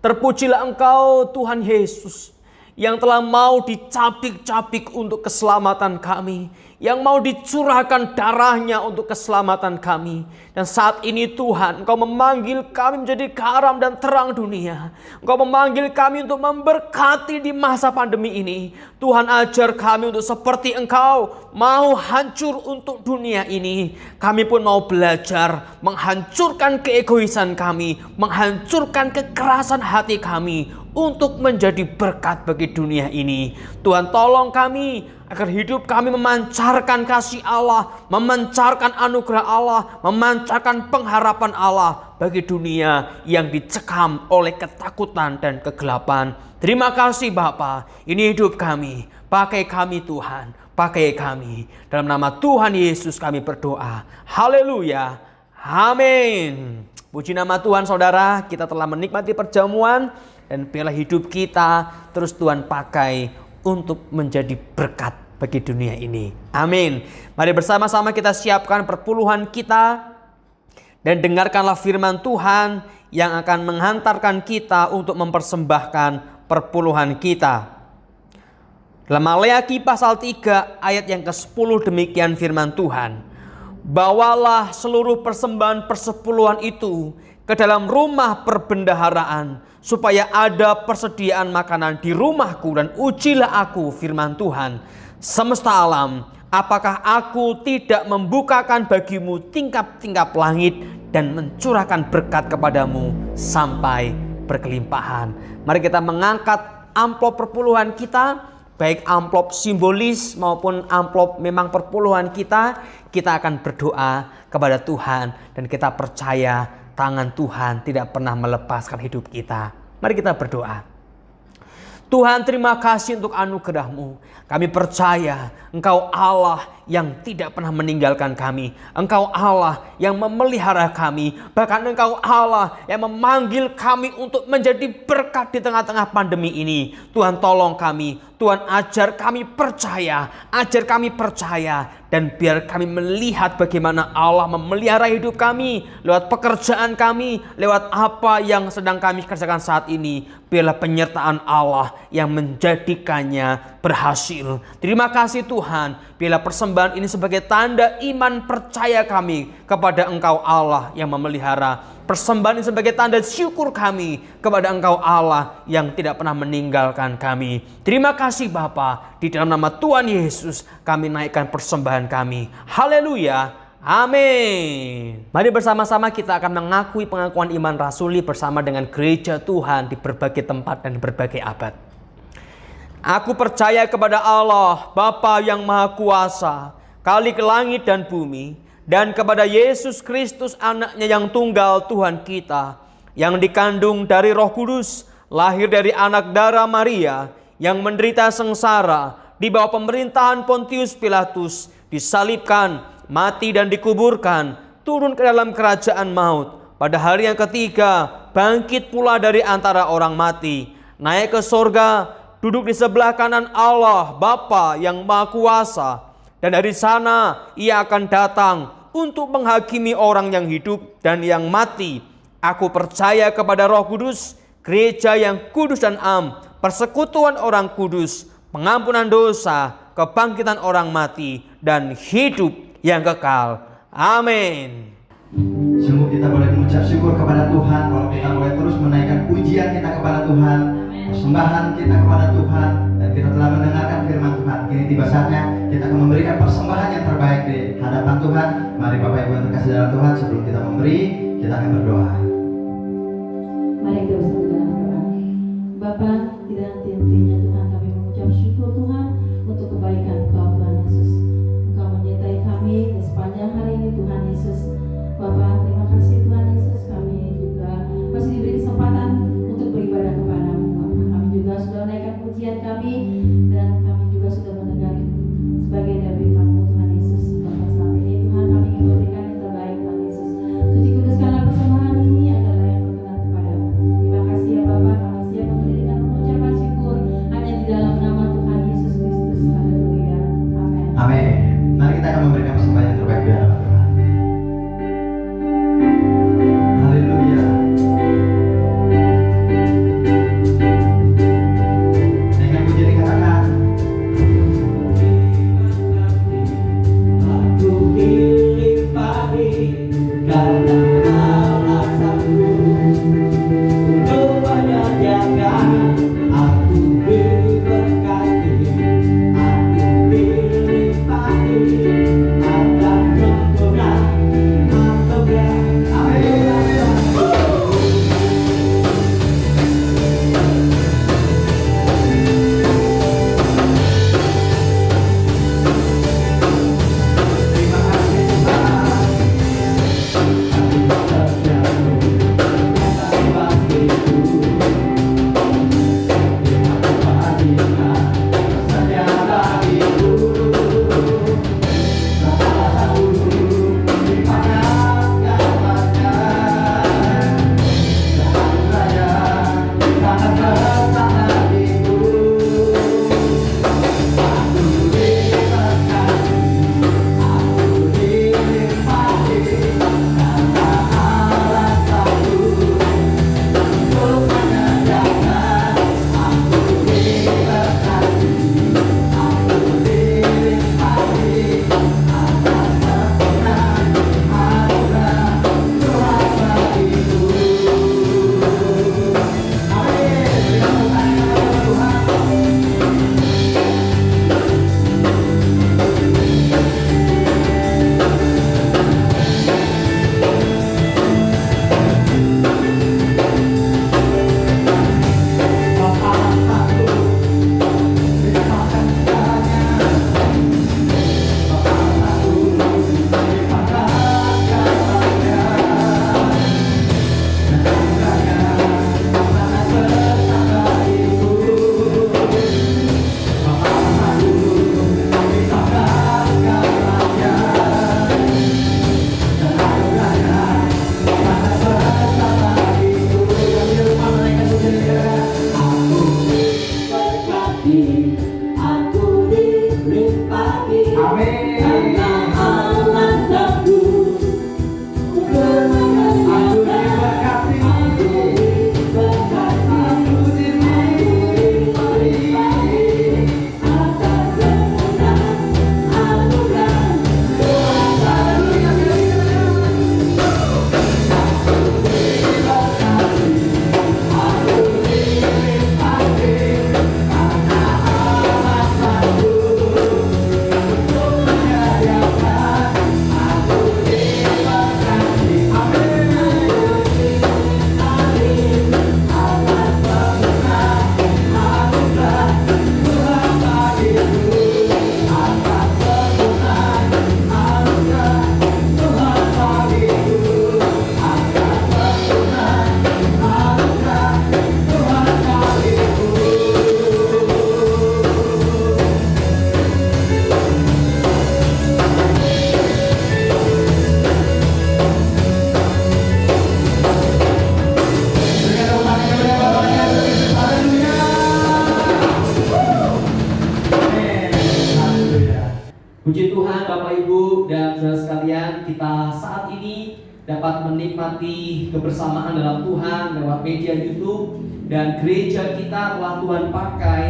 Terpujilah Engkau Tuhan Yesus yang telah mau dicapik-capik untuk keselamatan kami, yang mau dicurahkan darahnya untuk keselamatan kami. Dan saat ini Tuhan, Engkau memanggil kami menjadi garam dan terang dunia. Engkau memanggil kami untuk memberkati di masa pandemi ini. Tuhan, ajar kami untuk seperti Engkau mau hancur untuk dunia ini. Kami pun mau belajar menghancurkan keegoisan kami, menghancurkan kekerasan hati kami untuk menjadi berkat bagi dunia ini. Tuhan, tolong kami agar hidup kami memancarkan kasih Allah, memancarkan anugerah Allah, memancarkan pengharapan Allah bagi dunia yang dicekam oleh ketakutan dan kegelapan. Terima kasih Bapa, ini hidup kami, pakai kami Tuhan, pakai kami. Dalam nama Tuhan Yesus kami berdoa. Haleluya, amin. Puji nama Tuhan saudara, kita telah menikmati perjamuan. Dan biarlah hidup kita terus Tuhan pakai untuk menjadi berkat bagi dunia ini. Amin. Mari bersama-sama kita siapkan perpuluhan kita. Dan dengarkanlah firman Tuhan yang akan menghantarkan kita untuk mempersembahkan perpuluhan kita. Dalam Maleakhi pasal 3 ayat yang ke-10 demikian firman Tuhan. Bawalah seluruh persembahan persepuluhan itu ke dalam rumah perbendaharaan, supaya ada persediaan makanan di rumahku, dan ujilah aku firman Tuhan semesta alam, apakah aku tidak membukakan bagimu tingkap-tingkap langit dan mencurahkan berkat kepadamu sampai berkelimpahan. Mari kita mengangkat amplop perpuluhan kita, baik amplop simbolis maupun amplop memang perpuluhan kita. Kita akan berdoa kepada Tuhan dan kita percaya tangan Tuhan tidak pernah melepaskan hidup kita. Mari kita berdoa. Tuhan, terima kasih untuk anugerah-Mu. Kami percaya Engkau Allah yang tidak pernah meninggalkan kami. Engkau Allah yang memelihara kami. Bahkan Engkau Allah yang memanggil kami untuk menjadi berkat di tengah-tengah pandemi ini. Tuhan, tolong kami. Tuhan, ajar kami percaya. Ajar kami percaya. Dan biar kami melihat bagaimana Allah memelihara hidup kami lewat pekerjaan kami, lewat apa yang sedang kami kerjakan saat ini. Biarlah penyertaan Allah yang menjadikannya berhasil. Terima kasih Tuhan. Biarlah persembahan ini sebagai tanda iman percaya kami kepada Engkau Allah yang memelihara. Persembahan ini sebagai tanda syukur kami kepada Engkau Allah yang tidak pernah meninggalkan kami. Terima kasih Bapa. Di dalam nama Tuhan Yesus kami naikkan persembahan kami. Haleluya. Amin. Mari bersama-sama kita akan mengakui pengakuan iman rasuli bersama dengan gereja Tuhan di berbagai tempat dan berbagai abad. Aku percaya kepada Allah, Bapa yang Maha Kuasa, Khalik langit dan bumi, dan kepada Yesus Kristus anaknya yang tunggal Tuhan kita, yang dikandung dari Roh Kudus, lahir dari anak darah Maria, yang menderita sengsara di bawah pemerintahan Pontius Pilatus, disalibkan, mati dan dikuburkan, turun ke dalam kerajaan maut. Pada hari yang ketiga, bangkit pula dari antara orang mati, naik ke sorga, duduk di sebelah kanan Allah Bapa yang Maha Kuasa. Dan dari sana ia akan datang untuk menghakimi orang yang hidup dan yang mati. Aku percaya kepada Roh Kudus, gereja yang kudus dan am, persekutuan orang kudus, pengampunan dosa, kebangkitan orang mati, dan hidup yang kekal. Amin. Sungguh kita boleh mengucap syukur kepada Tuhan kalau kita boleh terus menaikkan pujian kita kepada Tuhan, persembahan kita kepada Tuhan, dan kita telah mendengarkan firman Tuhan. Kini tiba saatnya kita akan memberikan persembahan yang terbaik di hadapan Tuhan. Mari Bapak Ibu yang terkasih dalam Tuhan, sebelum kita memberi, kita akan berdoa. Mari kita bersama dalam doa. Bapa, tidak henti-hentinya Tuhan kami mengucap syukur Tuhan untuk kebaikan Engkau Tuhan Yesus. Engkau menyertai kami di sepanjang hari ini Tuhan Yesus. Bapa, terima kasih Tuhan Yesus, kami juga masih diberi kesempatan untuk beribadah kepada-Mu. Bapa, kami juga sudah menaikkan pujian kami dan kami juga sudah mendengar sebagian dari firman-Mu Tuhan Yesus. Bapa, saat ini Tuhan kami ingin memberikan yang terbaik Tuhan Yesus. Suci kuduskanlah persembahan ini adalah yang berkenan kepada-Mu. Terima kasih ya Bapa, kami siap memberi dengan mengucapkan syukur hanya di dalam nama Tuhan Yesus Kristus. Haleluya. Amin. Amin. Mari kita akan memberikan persembahan yang terbaik di hadapan Tuhan. Amin. alasanku untuk Aku diberkati. Aku diberkati. atas sempurna anugerah Tuhan. Puji Tuhan Bapak Ibu dan saudara sekalian, kita saat ini dapat menikmati kebersamaan dalam Tuhan lewat media YouTube, dan gereja kita telah Tuhan pakai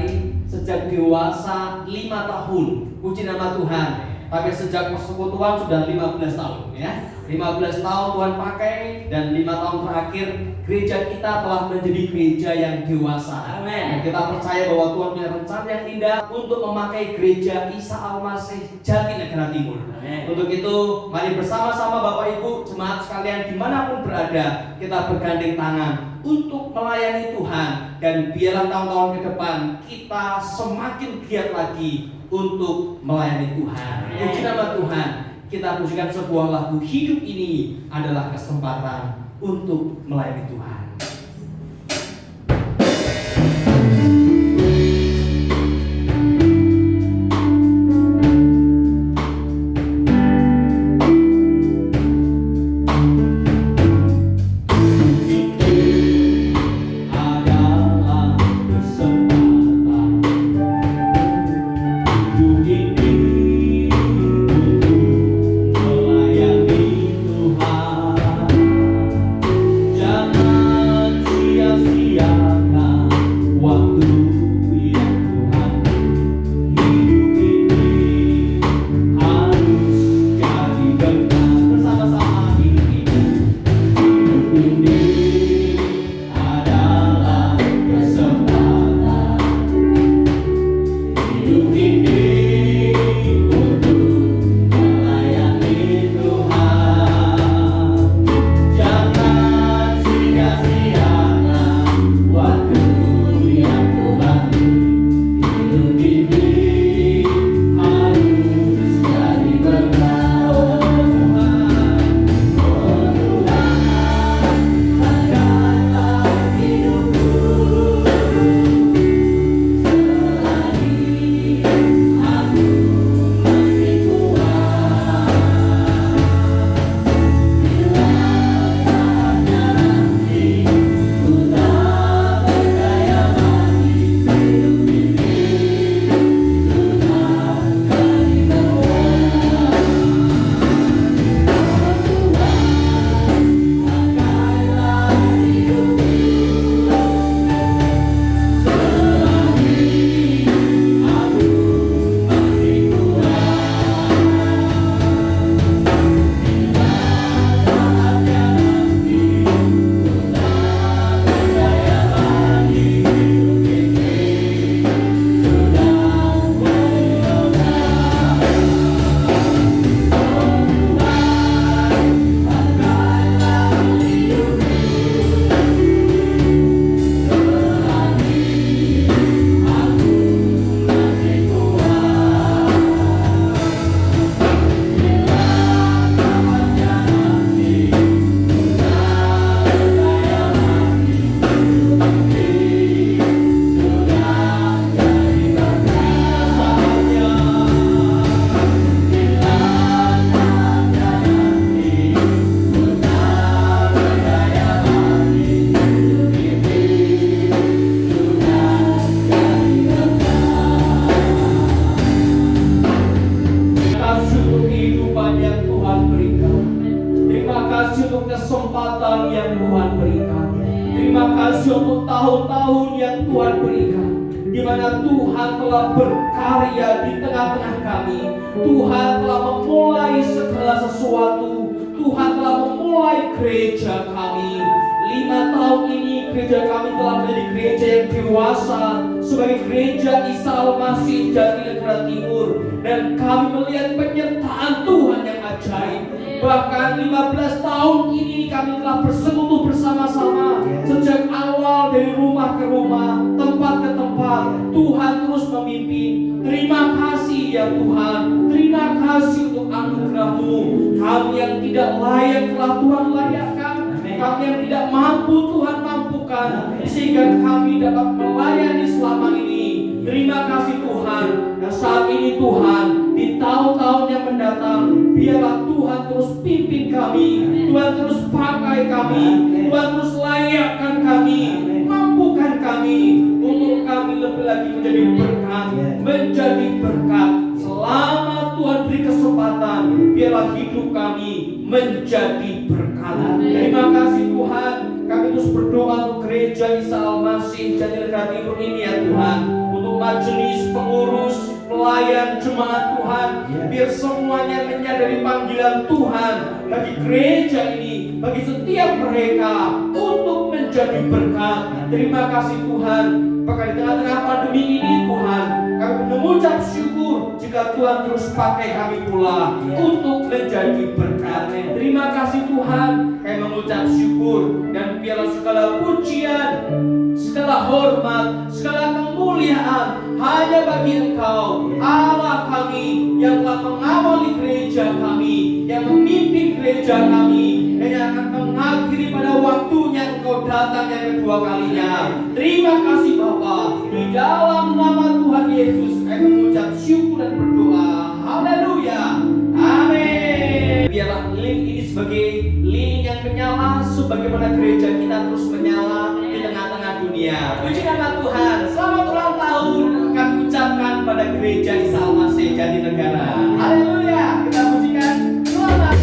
sejak dewasa 5 tahun. Puji nama Tuhan. Tapi sejak persekutuan sudah 15 tahun ya. 15 tahun Tuhan pakai, dan 5 tahun terakhir gereja kita telah menjadi gereja yang dewasa. Amin. Kita percaya bahwa Tuhan punya rencana yang indah untuk memakai gereja Isa Al-Masih Jatinegara Timur. Amin. Untuk itu, mari bersama-sama Bapak Ibu, jemaat sekalian dimanapun berada, kita bergandeng tangan untuk melayani Tuhan, dan biarlah tahun-tahun ke depan kita semakin giat lagi untuk melayani Tuhan. Puji nama Tuhan. Kita pujikan sebuah lagu, hidup ini adalah kesempatan untuk melayani Tuhan. Jangan tahun-tahun yang Tuhan berikan, di mana Tuhan telah berkarya di tengah-tengah kami. Tuhan telah memulai segala sesuatu. Tuhan telah memulai gereja kami. 5 tahun ini gereja kami telah menjadi gereja yang dewasa sebagai gereja Isa Al-Masih Jatinegara Timur, dan kami melihat penyertaan Tuhan yang ajaib. Bahkan 15 tahun ini kami telah bersekutu bersama-sama. Sejak awal dari rumah ke rumah, tempat ke tempat, Tuhan terus memimpin. Terima kasih ya Tuhan. Terima kasih untuk anugerah-Mu. Kami yang tidak layak telah Tuhan layakkan. Kami yang tidak mampu Tuhan mampukan, sehingga kami dapat melayani selama ini. Terima kasih Tuhan. Dan saat ini Tuhan, di tahun-tahun yang mendatang, biarlah Tuhan terus pimpin kami, Tuhan terus pakai kami, Tuhan terus layakkan kami, mampukan kami untuk kami lebih lagi menjadi berkat, menjadi berkat. Selama Tuhan beri kesempatan, biarlah hidup kami menjadi berkat. Terima kasih Tuhan. Kami terus berdoa untuk gereja Isa Al-Masih Jatinegara Timur ini ya Tuhan, untuk majelis pengurus, pelayan, jemaat Tuhan, biar semuanya menyadari panggilan Tuhan bagi gereja ini, bagi setiap mereka untuk menjadi berkat. Terima kasih Tuhan. Bahkan di tengah-tengah pandemi ini Tuhan, kami mengucap syukur jika Tuhan terus pakai kami pula untuk menjadi berkat. Terima kasih Tuhan. Kami mengucap syukur, dan biarlah segala pujian, segala hormat, segala kemuliaan hanya bagi Engkau, Allah kami, yang telah mengawali gereja kami, yang memimpin gereja kami, dan yang akan mengakhiri pada waktunya Engkau datang yang kedua kalinya. Terima kasih Bapa. Di dalam nama Tuhan Yesus kami mengucap syukur dan berdoa. Haleluya. Amin. Biarlah lilin ini sebagai lilin yang menyala, sebagaimana gereja kita terus menyala di tengah-tengah dunia. Puji nama Tuhan. Selamat ulang tahun kami ucapkan pada gereja Isa Al-Masih Jatinegara. Haleluya. Kita pujikan selamat.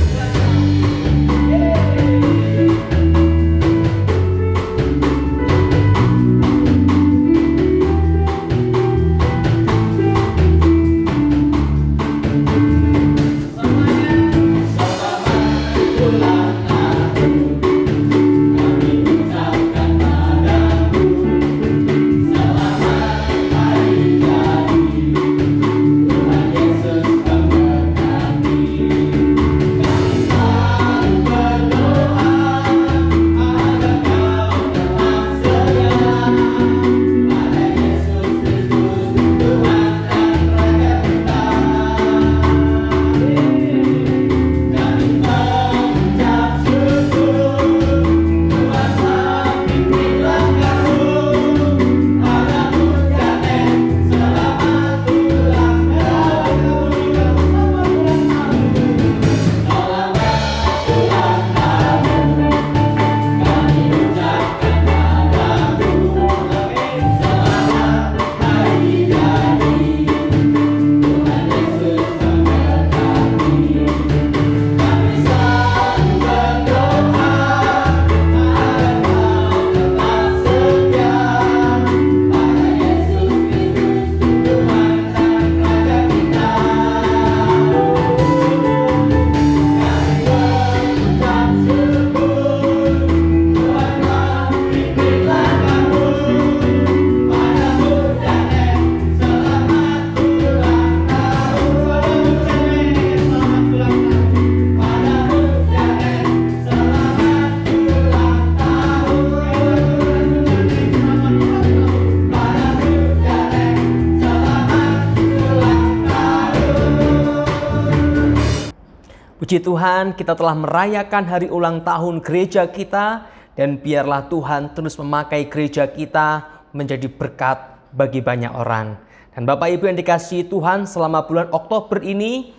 Puji Tuhan, kita telah merayakan hari ulang tahun gereja kita, dan biarlah Tuhan terus memakai gereja kita menjadi berkat bagi banyak orang. Dan Bapak Ibu yang dikasihi Tuhan, selama bulan Oktober ini,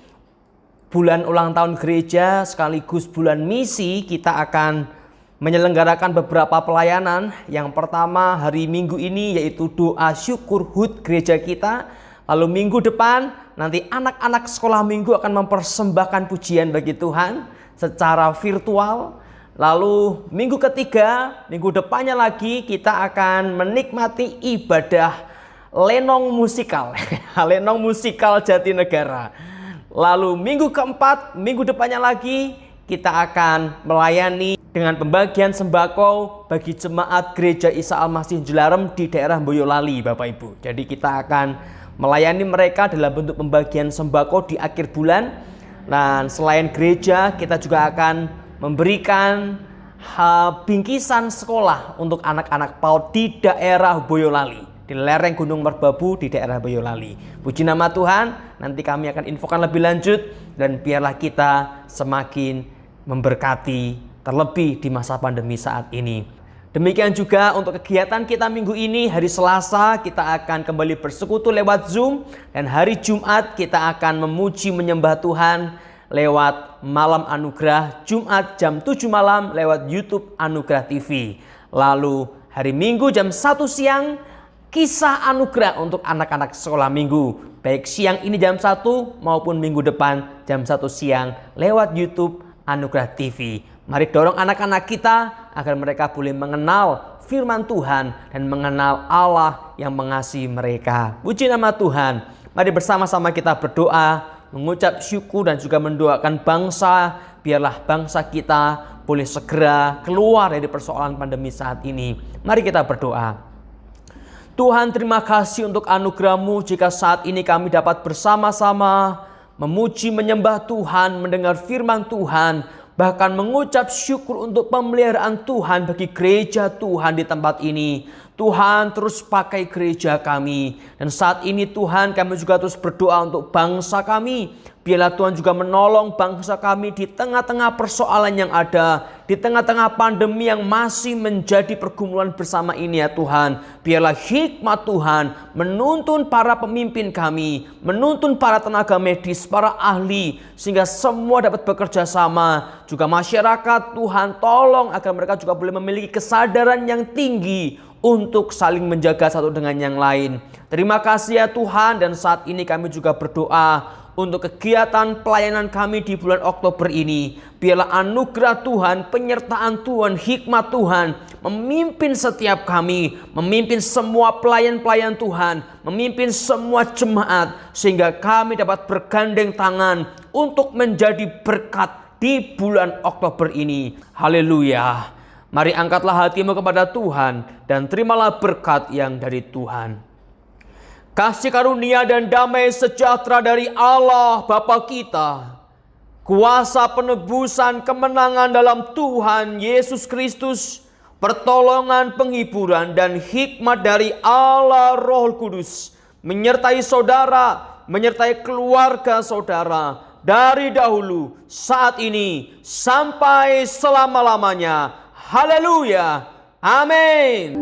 bulan ulang tahun gereja sekaligus bulan misi, kita akan menyelenggarakan beberapa pelayanan. Yang pertama hari Minggu ini yaitu doa syukur HUT gereja kita. Lalu minggu depan nanti anak-anak sekolah minggu akan mempersembahkan pujian bagi Tuhan secara virtual. Lalu minggu ketiga, minggu depannya lagi kita akan menikmati ibadah lenong musikal. Lenong musikal Jatinegara. Lalu minggu keempat, minggu depannya lagi kita akan melayani dengan pembagian sembako bagi jemaat Gereja Isa Al-Masih Jelarem di daerah Boyolali, Bapak Ibu. Jadi kita akan melayani mereka dalam bentuk pembagian sembako di akhir bulan. Dan selain gereja, kita juga akan memberikan bingkisan sekolah untuk anak-anak PAUD di daerah Boyolali, di lereng Gunung Merbabu di daerah Boyolali. Puji nama Tuhan, nanti kami akan infokan lebih lanjut dan biarlah kita semakin memberkati terlebih di masa pandemi saat ini. Demikian juga untuk kegiatan kita minggu ini, hari Selasa kita akan kembali bersekutu lewat Zoom dan hari Jumat kita akan memuji menyembah Tuhan lewat Malam Anugerah, Jumat jam 7 malam lewat YouTube Anugerah TV. Lalu hari Minggu jam 1 siang Kisah Anugerah untuk anak-anak sekolah minggu, baik siang ini jam 1 maupun minggu depan jam 1 siang lewat YouTube Anugerah TV. Mari dorong anak-anak kita agar mereka boleh mengenal firman Tuhan dan mengenal Allah yang mengasihi mereka. Puji nama Tuhan. Mari bersama-sama kita berdoa, mengucap syukur dan juga mendoakan bangsa. Biarlah bangsa kita boleh segera keluar dari persoalan pandemi saat ini. Mari kita berdoa. Tuhan, terima kasih untuk anugerah-Mu jika saat ini kami dapat bersama-sama memuji menyembah Tuhan, mendengar firman Tuhan, bahkan mengucap syukur untuk pemeliharaan Tuhan bagi gereja Tuhan di tempat ini. Tuhan terus pakai gereja kami. Dan saat ini Tuhan, kami juga terus berdoa untuk bangsa kami. Biarlah Tuhan juga menolong bangsa kami di tengah-tengah persoalan yang ada, di tengah-tengah pandemi yang masih menjadi pergumulan bersama ini ya Tuhan. Biarlah hikmat Tuhan menuntun para pemimpin kami, menuntun para tenaga medis, para ahli, sehingga semua dapat bekerja sama. Juga masyarakat, Tuhan tolong agar mereka juga boleh memiliki kesadaran yang tinggi untuk saling menjaga satu dengan yang lain. Terima kasih ya Tuhan, dan saat ini kami juga berdoa untuk kegiatan pelayanan kami di bulan Oktober ini. Biarlah anugerah Tuhan, penyertaan Tuhan, hikmat Tuhan memimpin setiap kami, memimpin semua pelayan-pelayan Tuhan, memimpin semua jemaat, sehingga kami dapat bergandeng tangan untuk menjadi berkat di bulan Oktober ini. Haleluya. Mari angkatlah hatimu kepada Tuhan dan terimalah berkat yang dari Tuhan. Kasih karunia dan damai sejahtera dari Allah Bapa kita, kuasa penebusan kemenangan dalam Tuhan Yesus Kristus, pertolongan, penghiburan, dan hikmat dari Allah Roh Kudus menyertai saudara, menyertai keluarga saudara dari dahulu, saat ini, sampai selama-lamanya. Haleluya. Amin.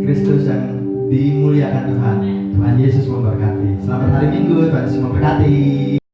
Kristus yang dimuliakan Tuhan. Tuhan Yesus memberkati. Selamat hari Minggu, Tuhan Yesus memberkati.